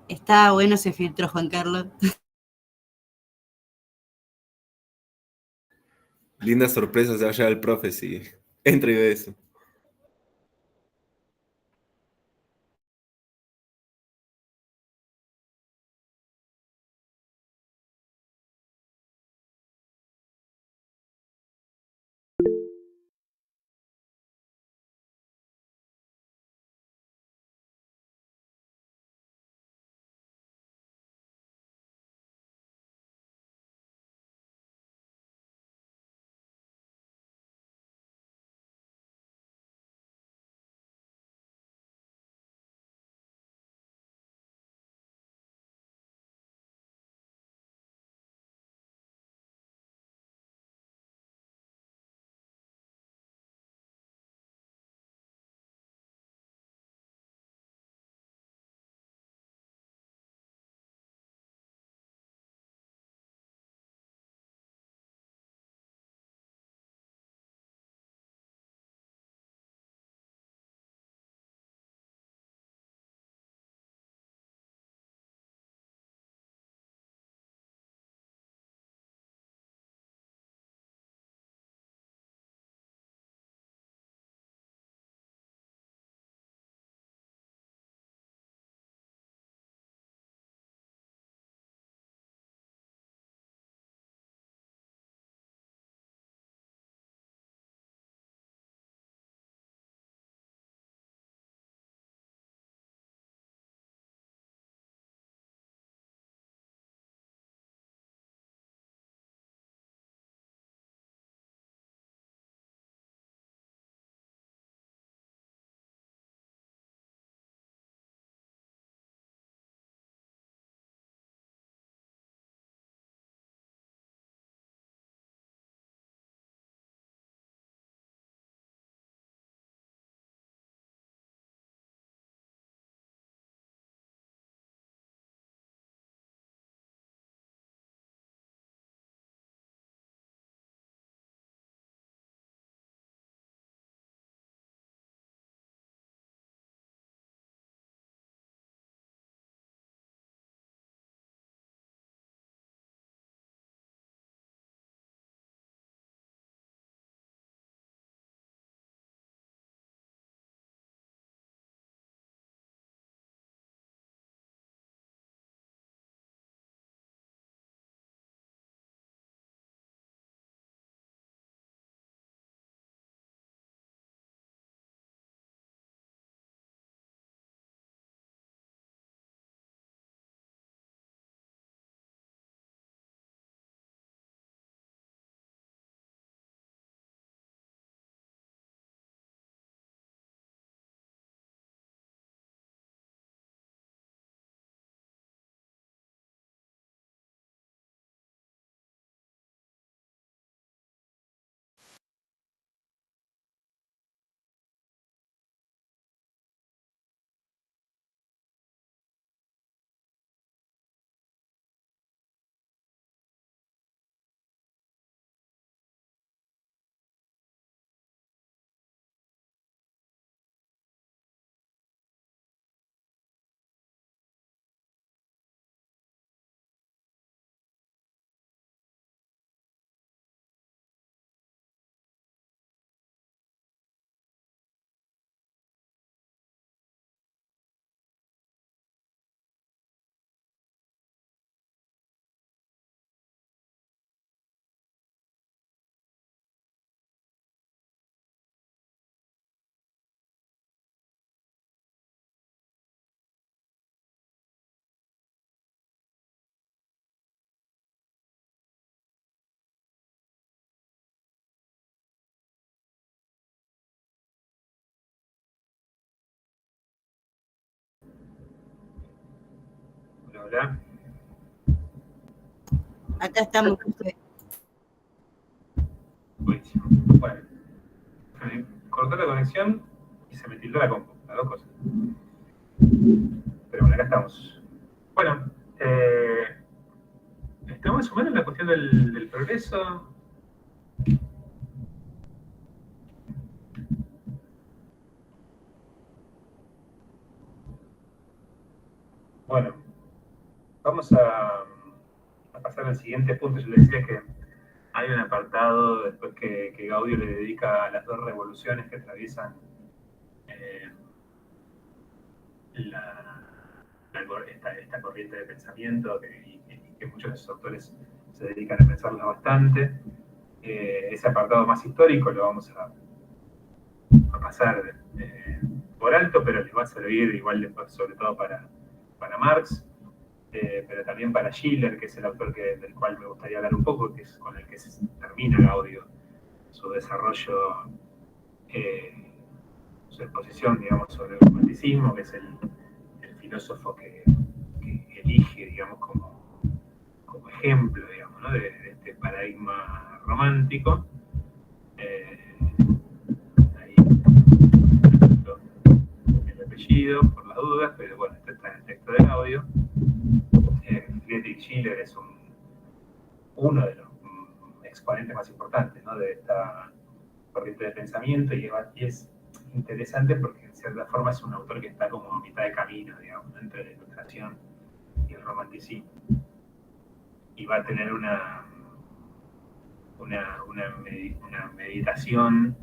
Está bueno ese filtro, Juan Carlos. Linda sorpresa se va a llevar el profe si entra y ve eso. Hola. Acá estamos, profe. Buenísimo. Bueno, cortó la conexión y se me tildó la compu, las dos cosas. Pero bueno, acá estamos. Bueno, estamos más o menos en la cuestión del progreso. Bueno, vamos a pasar al siguiente punto. Yo les decía que hay un apartado después que Gaudio le dedica a las dos revoluciones que atraviesan esta corriente de pensamiento que muchos de sus autores se dedican a pensarla bastante. Ese apartado más histórico lo vamos a pasar por alto, pero les va a servir igual después, sobre todo para Marx, pero también para Schiller, que es el autor del cual me gustaría hablar un poco, que es con el que termina Gaudio su desarrollo, su exposición, digamos, sobre el romanticismo, que es el filósofo que elige, digamos, como ejemplo, digamos, ¿no? de este paradigma romántico. Ahí el apellido, por las dudas, pero bueno, esto está en el texto de Gaudio. Friedrich Schiller es uno de los exponentes más importantes, ¿no? de esta corriente de pensamiento, y es interesante porque en cierta forma es un autor que está como a mitad de camino, digamos, entre la Ilustración y el romanticismo. Y va a tener una meditación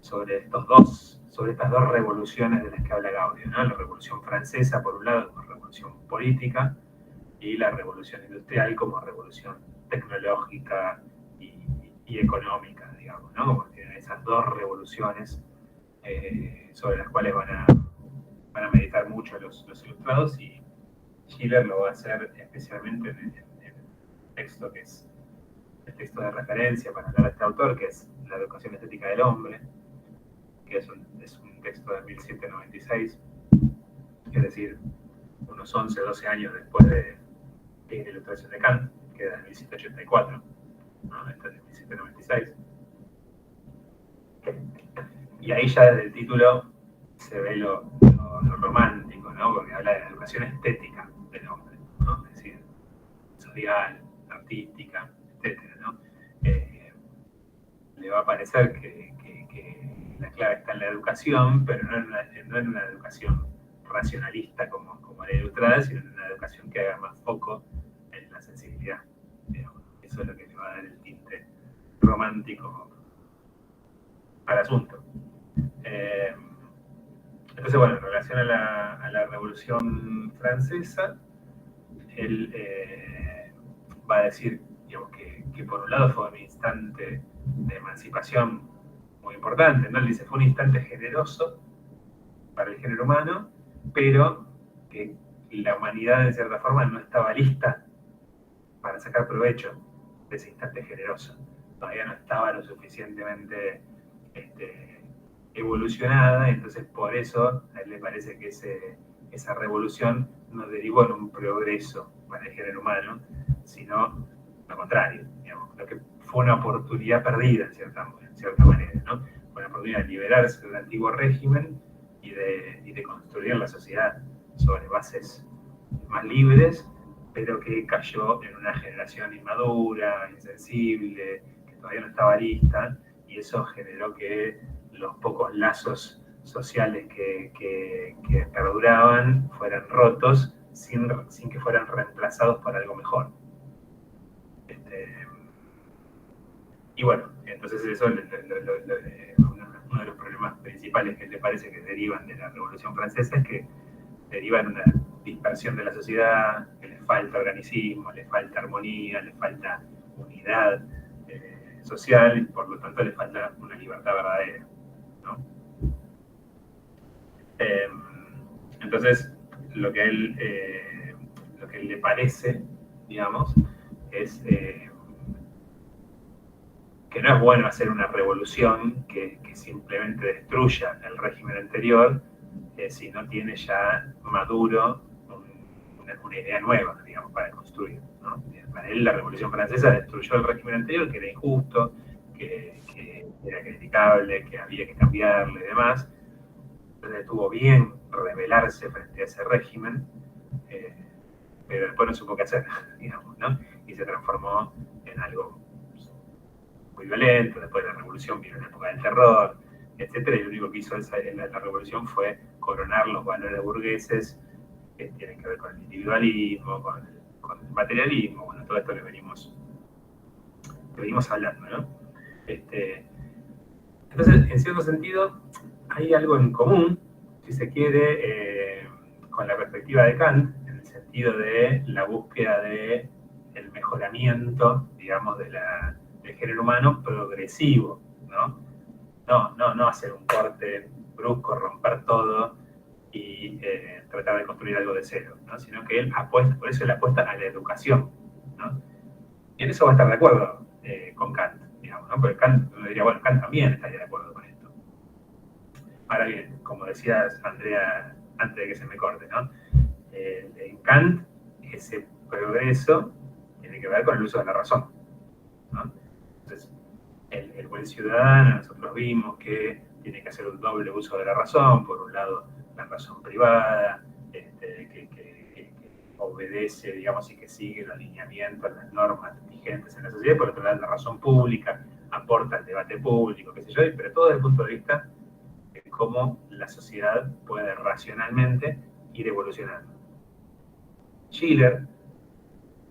sobre estas dos revoluciones de las que habla Gaudio, ¿no? La revolución francesa, por un lado, como revolución política, y la revolución industrial como revolución tecnológica y económica, digamos, ¿no? Como tienen esas dos revoluciones sobre las cuales van a meditar mucho los ilustrados, y Schiller lo va a hacer especialmente en el texto que es el texto de referencia para hablar de este autor, que es La educación estética del hombre, que es un texto de 1796, es decir, unos 11 o 12 años después de la Ilustración de Kant, que era de 1784, ¿no? Esta es de 1796. Y ahí ya desde el título se ve lo romántico, ¿no? Porque habla de la educación estética del hombre, ¿no? Es decir, social, artística, etcétera, ¿no? Le va a parecer que la clave está en la educación, pero no en una educación racionalista como la ilustrada, sino en una educación que haga más foco en la sensibilidad. Eso es lo que le va a dar el tinte romántico al asunto. Entonces, bueno, en relación a la Revolución Francesa, él va a decir, digamos, que por un lado fue un instante de emancipación muy importante, ¿no? Él dice, fue un instante generoso para el género humano, pero que la humanidad, en cierta forma, no estaba lista para sacar provecho de ese instante generoso. Todavía no estaba lo suficientemente evolucionada, entonces por eso a él le parece que esa revolución no derivó en un progreso para el género humano, sino lo contrario, digamos, lo que fue una oportunidad perdida en cierta manera, ¿no? Fue una oportunidad de liberarse del antiguo régimen y de construir la sociedad sobre bases más libres, pero que cayó en una generación inmadura, insensible, que todavía no estaba lista, y eso generó que los pocos lazos sociales que perduraban fueran rotos sin que fueran reemplazados por algo mejor. Y bueno, entonces eso uno de los problemas principales que le parece que derivan de la Revolución Francesa es que derivan una dispersión de la sociedad, que le falta organicismo, le falta armonía, le falta unidad social, y por lo tanto le falta una libertad verdadera, ¿no? Entonces, lo que a él le parece, digamos, es que no es bueno hacer una revolución que simplemente destruya el régimen anterior, si no tiene ya maduro una idea nueva, digamos, para construir, ¿no? Para él la Revolución Francesa destruyó el régimen anterior, que era injusto, que era criticable, que había que cambiarle y demás. Entonces estuvo bien rebelarse frente a ese régimen, pero después no supo qué hacer, digamos, ¿no? Y se transformó en algo muy violento. Después de la Revolución vino la época del terror, etcétera, y lo único que hizo la Revolución fue coronar los valores burgueses que tienen que ver con el individualismo, con el materialismo, bueno, todo esto que venimos hablando, ¿no? Entonces, en cierto sentido, hay algo en común, si se quiere, con la perspectiva de Kant, en el sentido de la búsqueda del mejoramiento, digamos, del género humano progresivo, ¿no? No hacer un corte brusco, romper todo y tratar de construir algo de cero, ¿no? Sino que él apuesta, por eso él apuesta a la educación, ¿no? Y en eso va a estar de acuerdo con Kant, digamos, ¿no? Porque Kant, uno diría, bueno, Kant también estaría de acuerdo con esto. Ahora bien, como decías, Andrea, antes de que se me corte, ¿no? En Kant, ese progreso tiene que ver con el uso de la razón, ¿no? Entonces, el buen ciudadano, nosotros vimos que tiene que hacer un doble uso de la razón. Por un lado, la razón privada, que obedece, digamos, y que sigue los lineamientos, las normas vigentes en la sociedad. Por otro lado, la razón pública aporta al debate público, qué sé yo, pero todo desde el punto de vista de cómo la sociedad puede racionalmente ir evolucionando. Schiller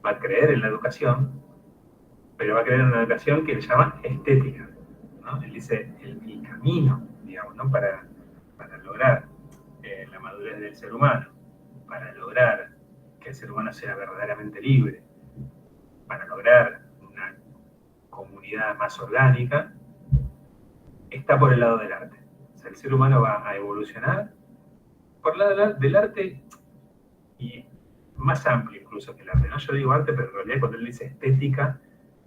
va a creer en la educación, pero va a creer en una educación que le llama estética, ¿no? Él dice el camino, digamos, ¿no? Para lograr la madurez del ser humano, para lograr que el ser humano sea verdaderamente libre, para lograr una comunidad más orgánica, está por el lado del arte. O sea, el ser humano va a evolucionar por el lado del arte, y más amplio incluso que el arte, ¿no? Yo digo arte, pero en realidad cuando él dice estética,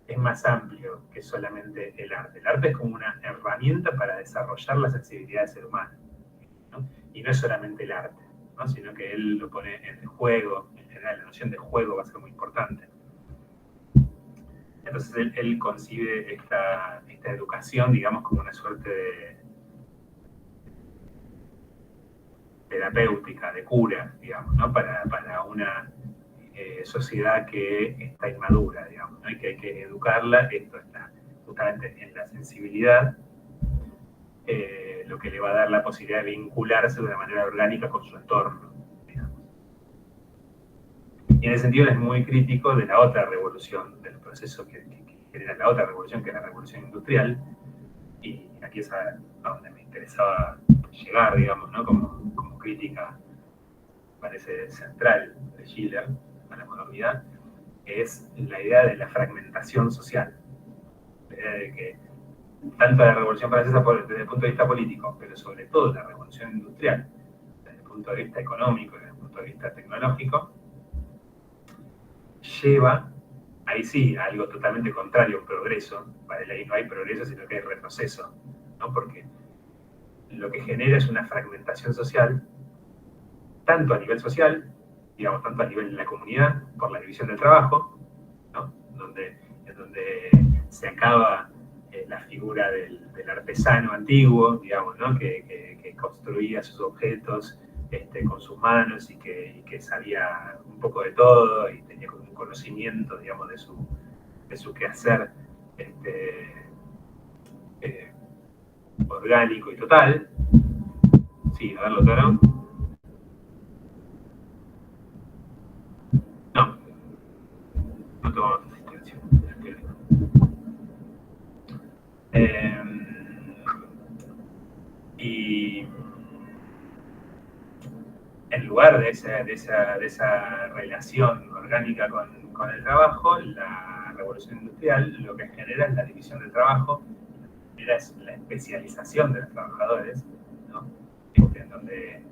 es más amplio que solamente el arte. El arte es como una herramienta para desarrollar la sensibilidad del ser humano, ¿no? Y no es solamente el arte, ¿no? Sino que él lo pone en el juego. En general, la noción de juego va a ser muy importante. Entonces él concibe esta educación, digamos, como una suerte de terapéutica, de cura, digamos, ¿no? Para una sociedad que está inmadura, digamos, ¿no? Y que hay que educarla. Esto está justamente en la sensibilidad, lo que le va a dar la posibilidad de vincularse de una manera orgánica con su entorno, digamos. Y en ese sentido él es muy crítico de la otra revolución, del proceso que genera la otra revolución, que es la revolución industrial, y aquí es a donde me interesaba llegar, digamos, ¿no? Como crítica, parece central de Schiller a la modernidad, es la idea de la fragmentación social. La idea de que tanto la Revolución Francesa desde el punto de vista político, pero sobre todo la Revolución Industrial, desde el punto de vista económico y desde el punto de vista tecnológico, lleva, ahí sí, a algo totalmente contrario, un progreso. Para él ahí no hay progreso, sino que hay retroceso, ¿no? Porque lo que genera es una fragmentación social, tanto a nivel social, digamos, tanto a nivel de la comunidad, por la división del trabajo, ¿no? En donde se acaba la figura del artesano antiguo, digamos, ¿no? Que construía sus objetos con sus manos y que sabía un poco de todo y tenía como un conocimiento, digamos, de su quehacer orgánico y total. Sí, a verlo, Toro. No tomamos asistencia. Y en lugar de esa relación orgánica con el trabajo, la revolución industrial lo que genera es la división del trabajo, es la especialización de los trabajadores, ¿no? En donde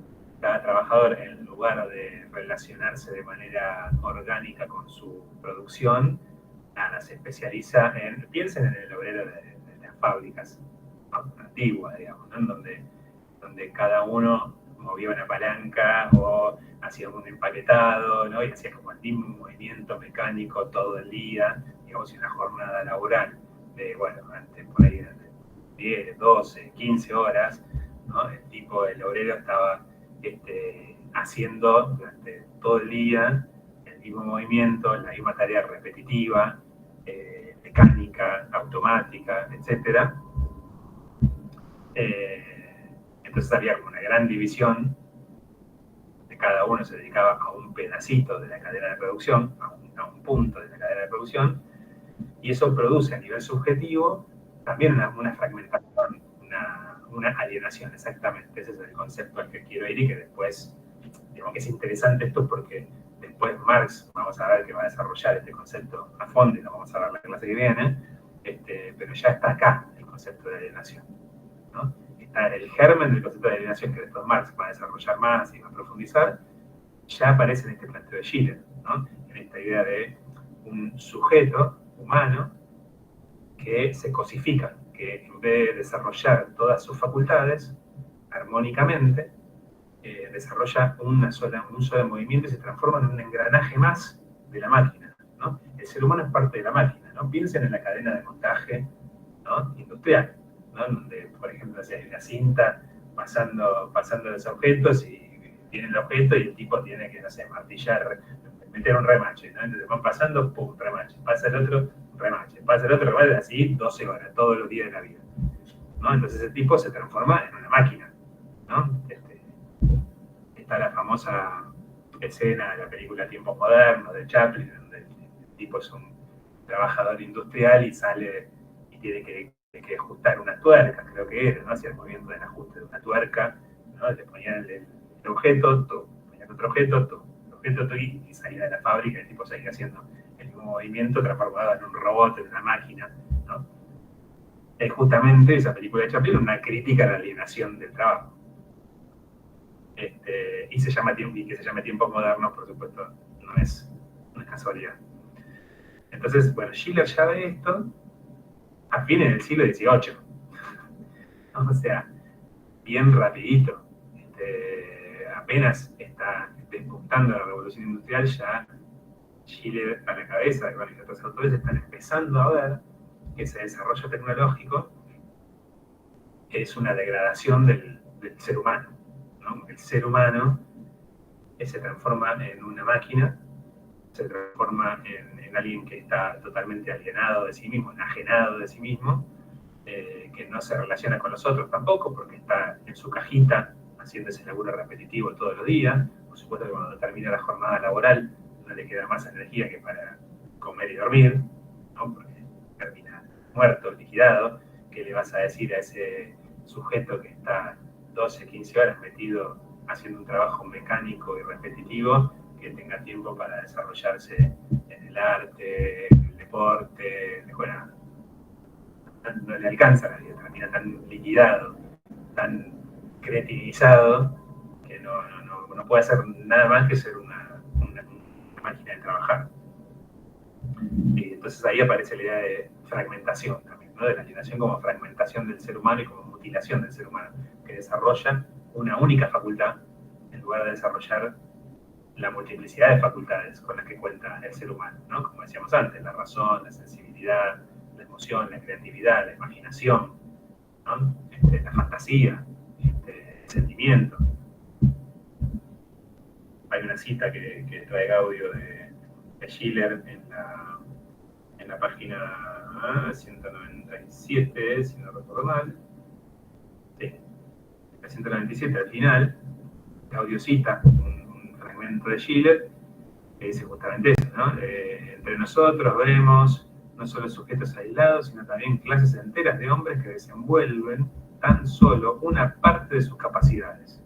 cada trabajador, en lugar de relacionarse de manera orgánica con su producción, nada, se especializa piensen en el obrero de las fábricas, ¿no? Antiguas, digamos, ¿no? En donde cada uno movía una palanca o hacía un empaquetado, ¿no? Y hacía como el mismo movimiento mecánico todo el día, digamos, en una jornada laboral de, bueno, antes por ahí de 10, 12, 15 horas, ¿no? El obrero estaba haciendo durante todo el día el mismo movimiento, la misma tarea repetitiva, mecánica, automática, etc. Entonces había una gran división, de cada uno se dedicaba a un pedacito de la cadena de producción, a un punto de la cadena de producción, y eso produce a nivel subjetivo también una fragmentación, una alienación, exactamente. Ese es el concepto al que quiero ir y que después, digamos que es interesante esto porque después Marx, vamos a ver que va a desarrollar este concepto a fondo y lo vamos a ver la clase que viene, pero ya está acá el concepto de alienación, ¿no? Está el germen del concepto de alienación que después Marx va a desarrollar más y va a profundizar, ya aparece en este planteo de Schiller, ¿no? En esta idea de un sujeto humano que se cosifica, que en vez de desarrollar todas sus facultades armónicamente, desarrolla un solo movimiento y se transforma en un engranaje más de la máquina, ¿no? El ser humano es parte de la máquina, ¿no? Piensen en la cadena de montaje, ¿no? Industrial, ¿no? Donde, por ejemplo, hay una cinta pasando los objetos y tiene el objeto y el tipo tiene que, no sé, martillar, meter un remache, ¿no? Entonces van pasando, pum, remache, pasa el otro, remache, pasa el otro, remache, así 12 horas, todos los días de la vida, ¿no? Entonces el tipo se transforma en una máquina, ¿no? Está la famosa escena de la película Tiempos Modernos de Chaplin, donde el tipo es un trabajador industrial y sale y tiene que ajustar unas tuercas, creo que era, ¿no? Hacía el movimiento del ajuste de una tuerca, ¿no? Le ponían el objeto, ponían otro objeto, y salía de la fábrica y el tipo seguía haciendo el mismo movimiento transformado en un robot, en una máquina, ¿no? Es justamente esa película de Chaplin una crítica a la alienación del trabajo. Y se llama Tiempos Modernos, por supuesto, no es casualidad. Entonces, bueno, Schiller ya ve esto a fines del siglo XVIII. O sea, bien rapidito. Apenas está despuntando la revolución industrial, ya Schiller a la cabeza de varios otros autores están empezando a ver que ese desarrollo tecnológico es una degradación del ser humano, ¿no? El ser humano se transforma en una máquina, se transforma en alguien que está totalmente alienado de sí mismo, enajenado de sí mismo, que no se relaciona con los otros tampoco, porque está en su cajita haciendo ese laburo repetitivo todos los días. Por supuesto que cuando termina la jornada laboral no le queda más energía que para comer y dormir, ¿no? Porque termina muerto, liquidado. ¿Qué le vas a decir a ese sujeto que está 12, 15 horas metido haciendo un trabajo mecánico y repetitivo, que tenga tiempo para desarrollarse en el arte, en el deporte? Bueno, no le alcanza la vida, termina tan liquidado, tan cretinizado, que no puede hacer nada más que ser una máquina de trabajar. Y entonces ahí aparece la idea de fragmentación también, ¿no? De la alienación como fragmentación del ser humano y como mutilación del ser humano, que desarrolla una única facultad en lugar de desarrollar la multiplicidad de facultades con las que cuenta el ser humano, ¿no? Como decíamos antes, la razón, la sensibilidad, la emoción, la creatividad, la imaginación, ¿no? La fantasía, el sentimiento. Hay una cita que trae Gaudio de Schiller en la página 197, si no recuerdo mal. Sí, la 197 al final, Gaudio cita un fragmento de Schiller que dice justamente eso, ¿no? Entre nosotros vemos no solo sujetos aislados, sino también clases enteras de hombres que desenvuelven tan solo una parte de sus capacidades,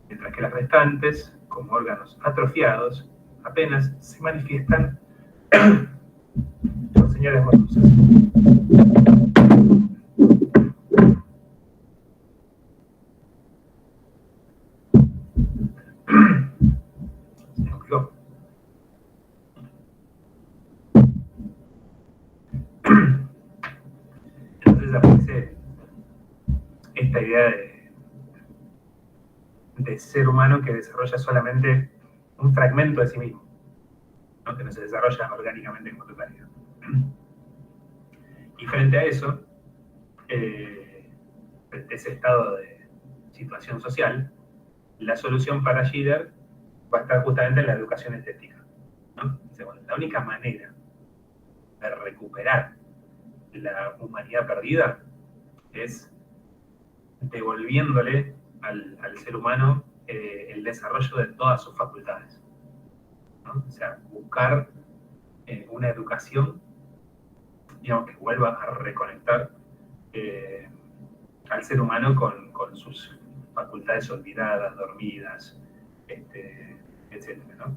mientras que las restantes, como órganos atrofiados, apenas se manifiestan con señales modusas. Se me explicó. Entonces aparece esta idea de ser humano que desarrolla solamente un fragmento de sí mismo, ¿no? Que no se desarrolla orgánicamente como totalidad. Y frente a eso, frente a ese estado de situación social, la solución para Schiller va a estar justamente en la educación estética, ¿no? Dice, bueno, la única manera de recuperar la humanidad perdida es devolviéndole al ser humano el desarrollo de todas sus facultades, ¿no? O sea, buscar una educación, digamos, que vuelva a reconectar al ser humano con sus facultades olvidadas, dormidas, etcétera, ¿no?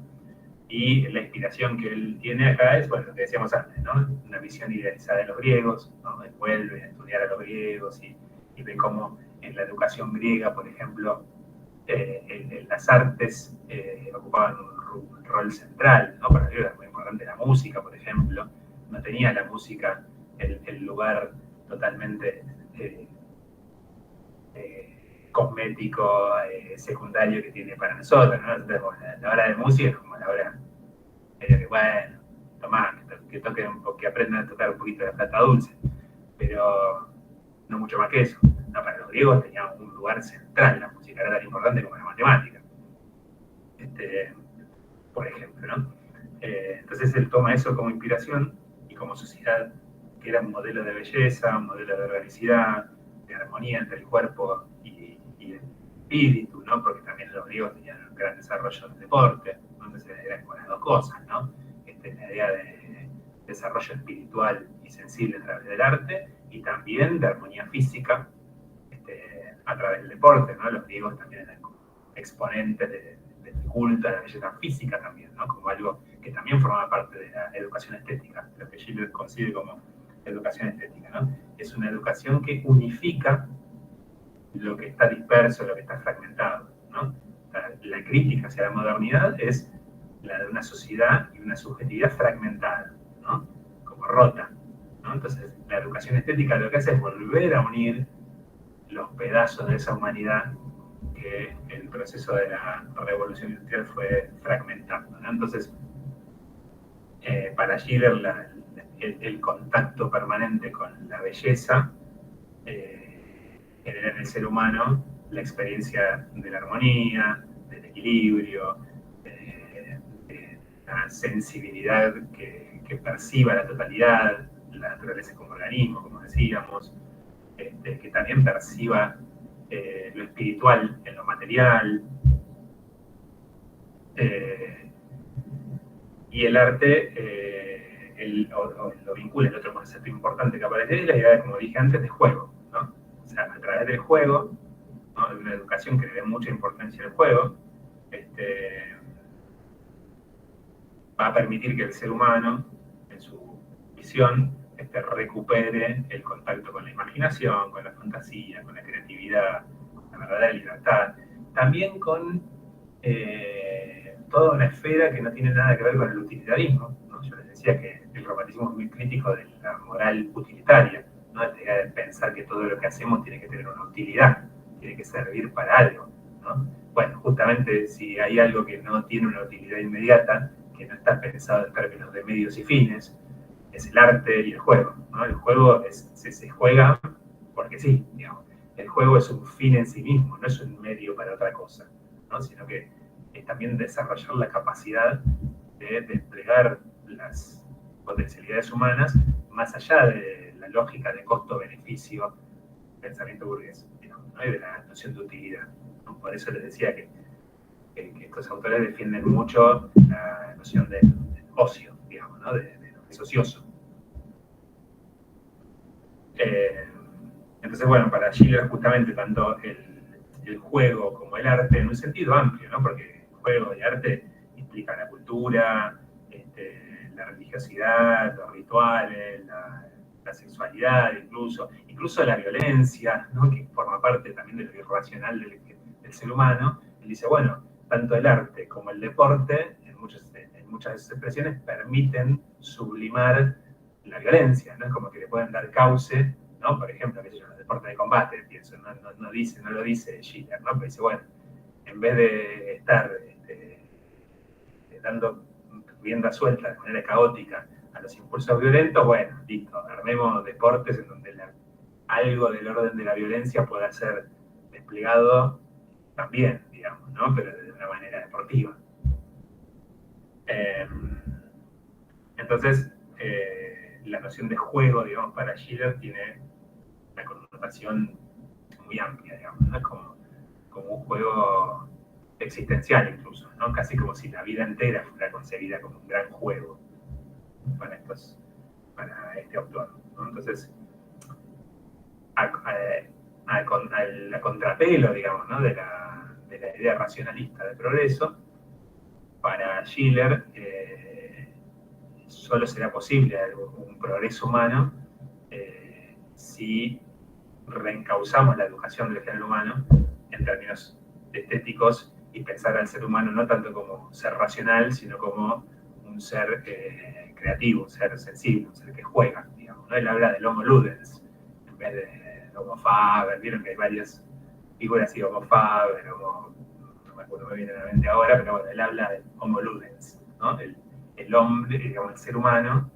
Y la inspiración que él tiene acá es, bueno, lo que decíamos antes, ¿no? Una visión idealizada de los griegos, ¿no? Él vuelve a estudiar a los griegos y ve cómo en la educación griega, por ejemplo, en las artes ocupaban un rol central, ¿no? Para ellos era muy importante la música, por ejemplo. No tenía la música el lugar totalmente cosmético, secundario que tiene para nosotros, ¿no? Entonces, bueno, la hora de música es como la hora que, bueno, tomá, que toquen, que aprendan a tocar un poquito de flauta dulce, pero no mucho más que eso. No, para los griegos tenía un lugar central la música, era tan importante como la matemática, por ejemplo, ¿no? Entonces él toma eso como inspiración y como sociedad, que era un modelo de belleza, un modelo de organicidad, de armonía entre el cuerpo y el espíritu, ¿no? Porque también los griegos tenían un gran desarrollo del deporte, ¿no? Entonces eran como las dos cosas, ¿no? La idea de desarrollo espiritual y sensible a través del arte, y también de armonía física a través del deporte, ¿no? Los griegos también eran exponentes del culto a la belleza física también, ¿no? Como algo que también formaba parte de la educación estética, lo que Schiller concibe como educación estética, ¿no? Es una educación que unifica lo que está disperso, lo que está fragmentado, ¿no? La crítica hacia la modernidad es la de una sociedad y una subjetividad fragmentada, ¿no? Como rota, ¿no? Entonces, la educación estética lo que hace es volver a unir los pedazos de esa humanidad que el proceso de la revolución industrial fue fragmentando, ¿no? Entonces, para Schiller, el contacto permanente con la belleza genera en el ser humano la experiencia de la armonía, del equilibrio, de la sensibilidad que perciba la totalidad, la naturaleza como organismo, como decíamos, que también perciba lo espiritual en lo material, y el arte lo vincula. El otro concepto importante que aparece es la idea, como dije antes, de juego, ¿no? O sea, a través del juego, ¿no? De una educación que le dé mucha importancia al juego, va a permitir que el ser humano, en su visión, recupere el contacto con la imaginación, con la fantasía, con la creatividad, con la verdadera libertad, también con toda una esfera que no tiene nada que ver con el utilitarismo, ¿no? Yo les decía que el romanticismo es muy crítico de la moral utilitaria, ¿no? La idea de pensar que todo lo que hacemos tiene que tener una utilidad, tiene que servir para algo, ¿no? Bueno, justamente si hay algo que no tiene una utilidad inmediata, que no está pensado en términos de medios y fines, es el arte y el juego, ¿no? El juego se juega porque sí, digamos. El juego es un fin en sí mismo, no es un medio para otra cosa, ¿no? Sino que es también desarrollar la capacidad de desplegar las potencialidades humanas más allá de la lógica de costo-beneficio del pensamiento burgués, digamos, ¿no? Y de la noción de utilidad, ¿no? Por eso les decía que estos autores defienden mucho la noción del ocio, digamos, ¿no? De lo que es ocioso. Entonces, bueno, para Schiller justamente tanto el juego como el arte en un sentido amplio, ¿no? Porque juego y arte implican la cultura, la religiosidad, los rituales, la sexualidad, incluso la violencia, ¿no? Que forma parte también de lo irracional del ser humano. Él dice, bueno, tanto el arte como el deporte, en muchas de sus expresiones, permiten sublimar la violencia, ¿no? Es como que le pueden dar cauce, ¿no? Por ejemplo, qué sé yo, el deporte de combate, pienso, no lo dice Schiller, ¿no? Pero dice, bueno, en vez de estar dando rienda suelta de manera caótica a los impulsos violentos, bueno, listo, armemos deportes en donde algo del orden de la violencia pueda ser desplegado también, digamos, ¿no? Pero de una manera deportiva. Entonces, la noción de juego, digamos, para Schiller tiene una connotación muy amplia, digamos, ¿no? Es como un juego existencial incluso, ¿no? Casi como si la vida entera fuera concebida como un gran juego para este autor, ¿no? Entonces, a contrapelo, digamos, ¿no? de la idea racionalista de progreso, para Schiller solo será posible un progreso humano si reencauzamos la educación del género humano en términos estéticos y pensar al ser humano no tanto como ser racional, sino como un ser creativo, un ser sensible, un ser que juega, digamos, ¿no? Él habla del homo ludens en vez de homo faber. Vieron que hay varias figuras así, homo faber, no me acuerdo muy bien en la mente ahora, pero bueno, él habla del homo ludens, ¿no? El hombre, digamos, el ser humano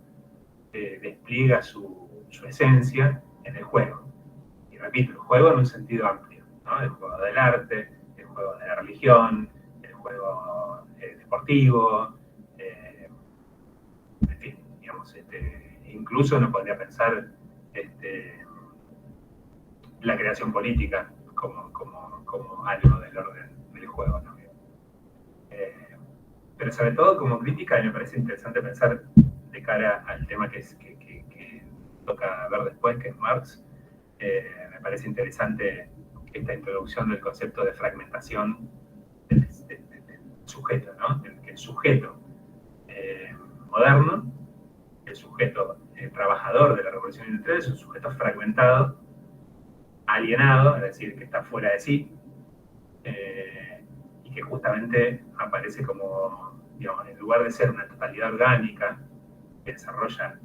despliega su esencia en el juego. Y repito, el juego en un sentido amplio, ¿no? El juego del arte, el juego de la religión, el juego deportivo, en fin, digamos, incluso uno podría pensar la creación política como algo del orden del juego, ¿no? Pero sobre todo como crítica, me parece interesante pensar de cara al tema que toca ver después, que es Marx. Me parece interesante esta introducción del concepto de fragmentación del sujeto, ¿no? Que el sujeto moderno, el sujeto trabajador de la revolución industrial, es un sujeto fragmentado, alienado, es decir, que está fuera de sí, y que justamente aparece como, digamos, en lugar de ser una totalidad orgánica que desarrolla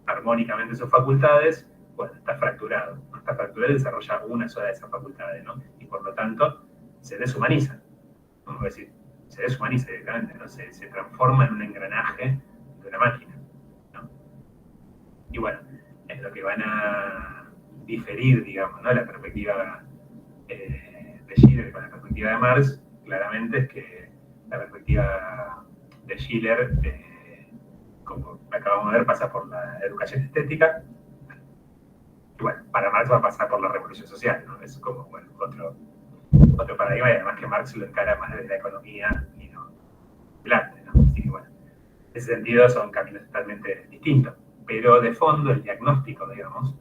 armónicamente sus facultades, bueno, está fracturado. No está fracturado y desarrolla una sola de esas facultades, ¿no? Y por lo tanto, se deshumaniza. Vamos a decir, se deshumaniza directamente, ¿no? Se transforma en un engranaje de una máquina, ¿no? Y bueno, es lo que van a diferir, digamos, ¿no? La perspectiva de Schiller con la perspectiva de Marx, claramente es que la perspectiva de Schiller, como acabamos de ver, pasa por la educación estética. Y bueno, para Marx va a pasar por la revolución social, ¿no? Es como, bueno, otro paradigma, y además que Marx lo encara más desde la economía y no del arte, ¿no? Así que bueno, en ese sentido son caminos totalmente distintos. Pero de fondo, el diagnóstico, digamos,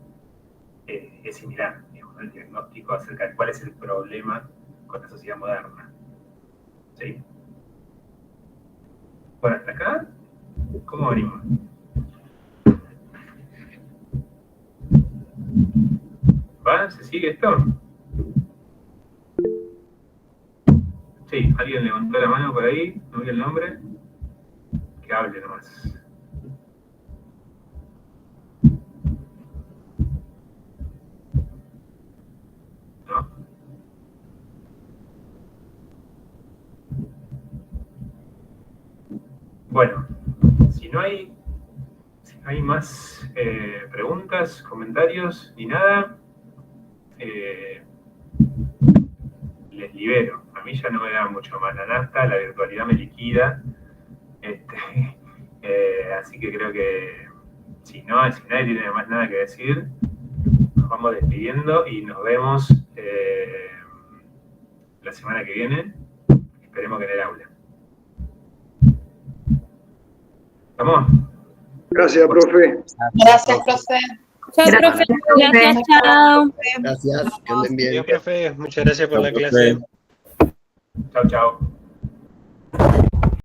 es similar, digamos, ¿no? El diagnóstico acerca de cuál es el problema con la sociedad moderna. ¿Sí? Bueno, hasta acá, ¿cómo venimos? ¿Va? ¿Se sigue esto? Sí, alguien levantó la mano por ahí, no vi el nombre. Que hable nomás. No. Bueno, si no hay más preguntas, comentarios ni nada, les libero. A mí ya no me da mucho más la nafta, la virtualidad me liquida. Así que creo que si nadie tiene más nada que decir, nos vamos despidiendo y nos vemos la semana que viene. Esperemos que en el aula. ¿Estamos? Gracias, profe. Gracias, profe. Chao, profe. Gracias, chao. Gracias, que anden bien. Adiós, profe. Muchas gracias por la clase. Chao, chao.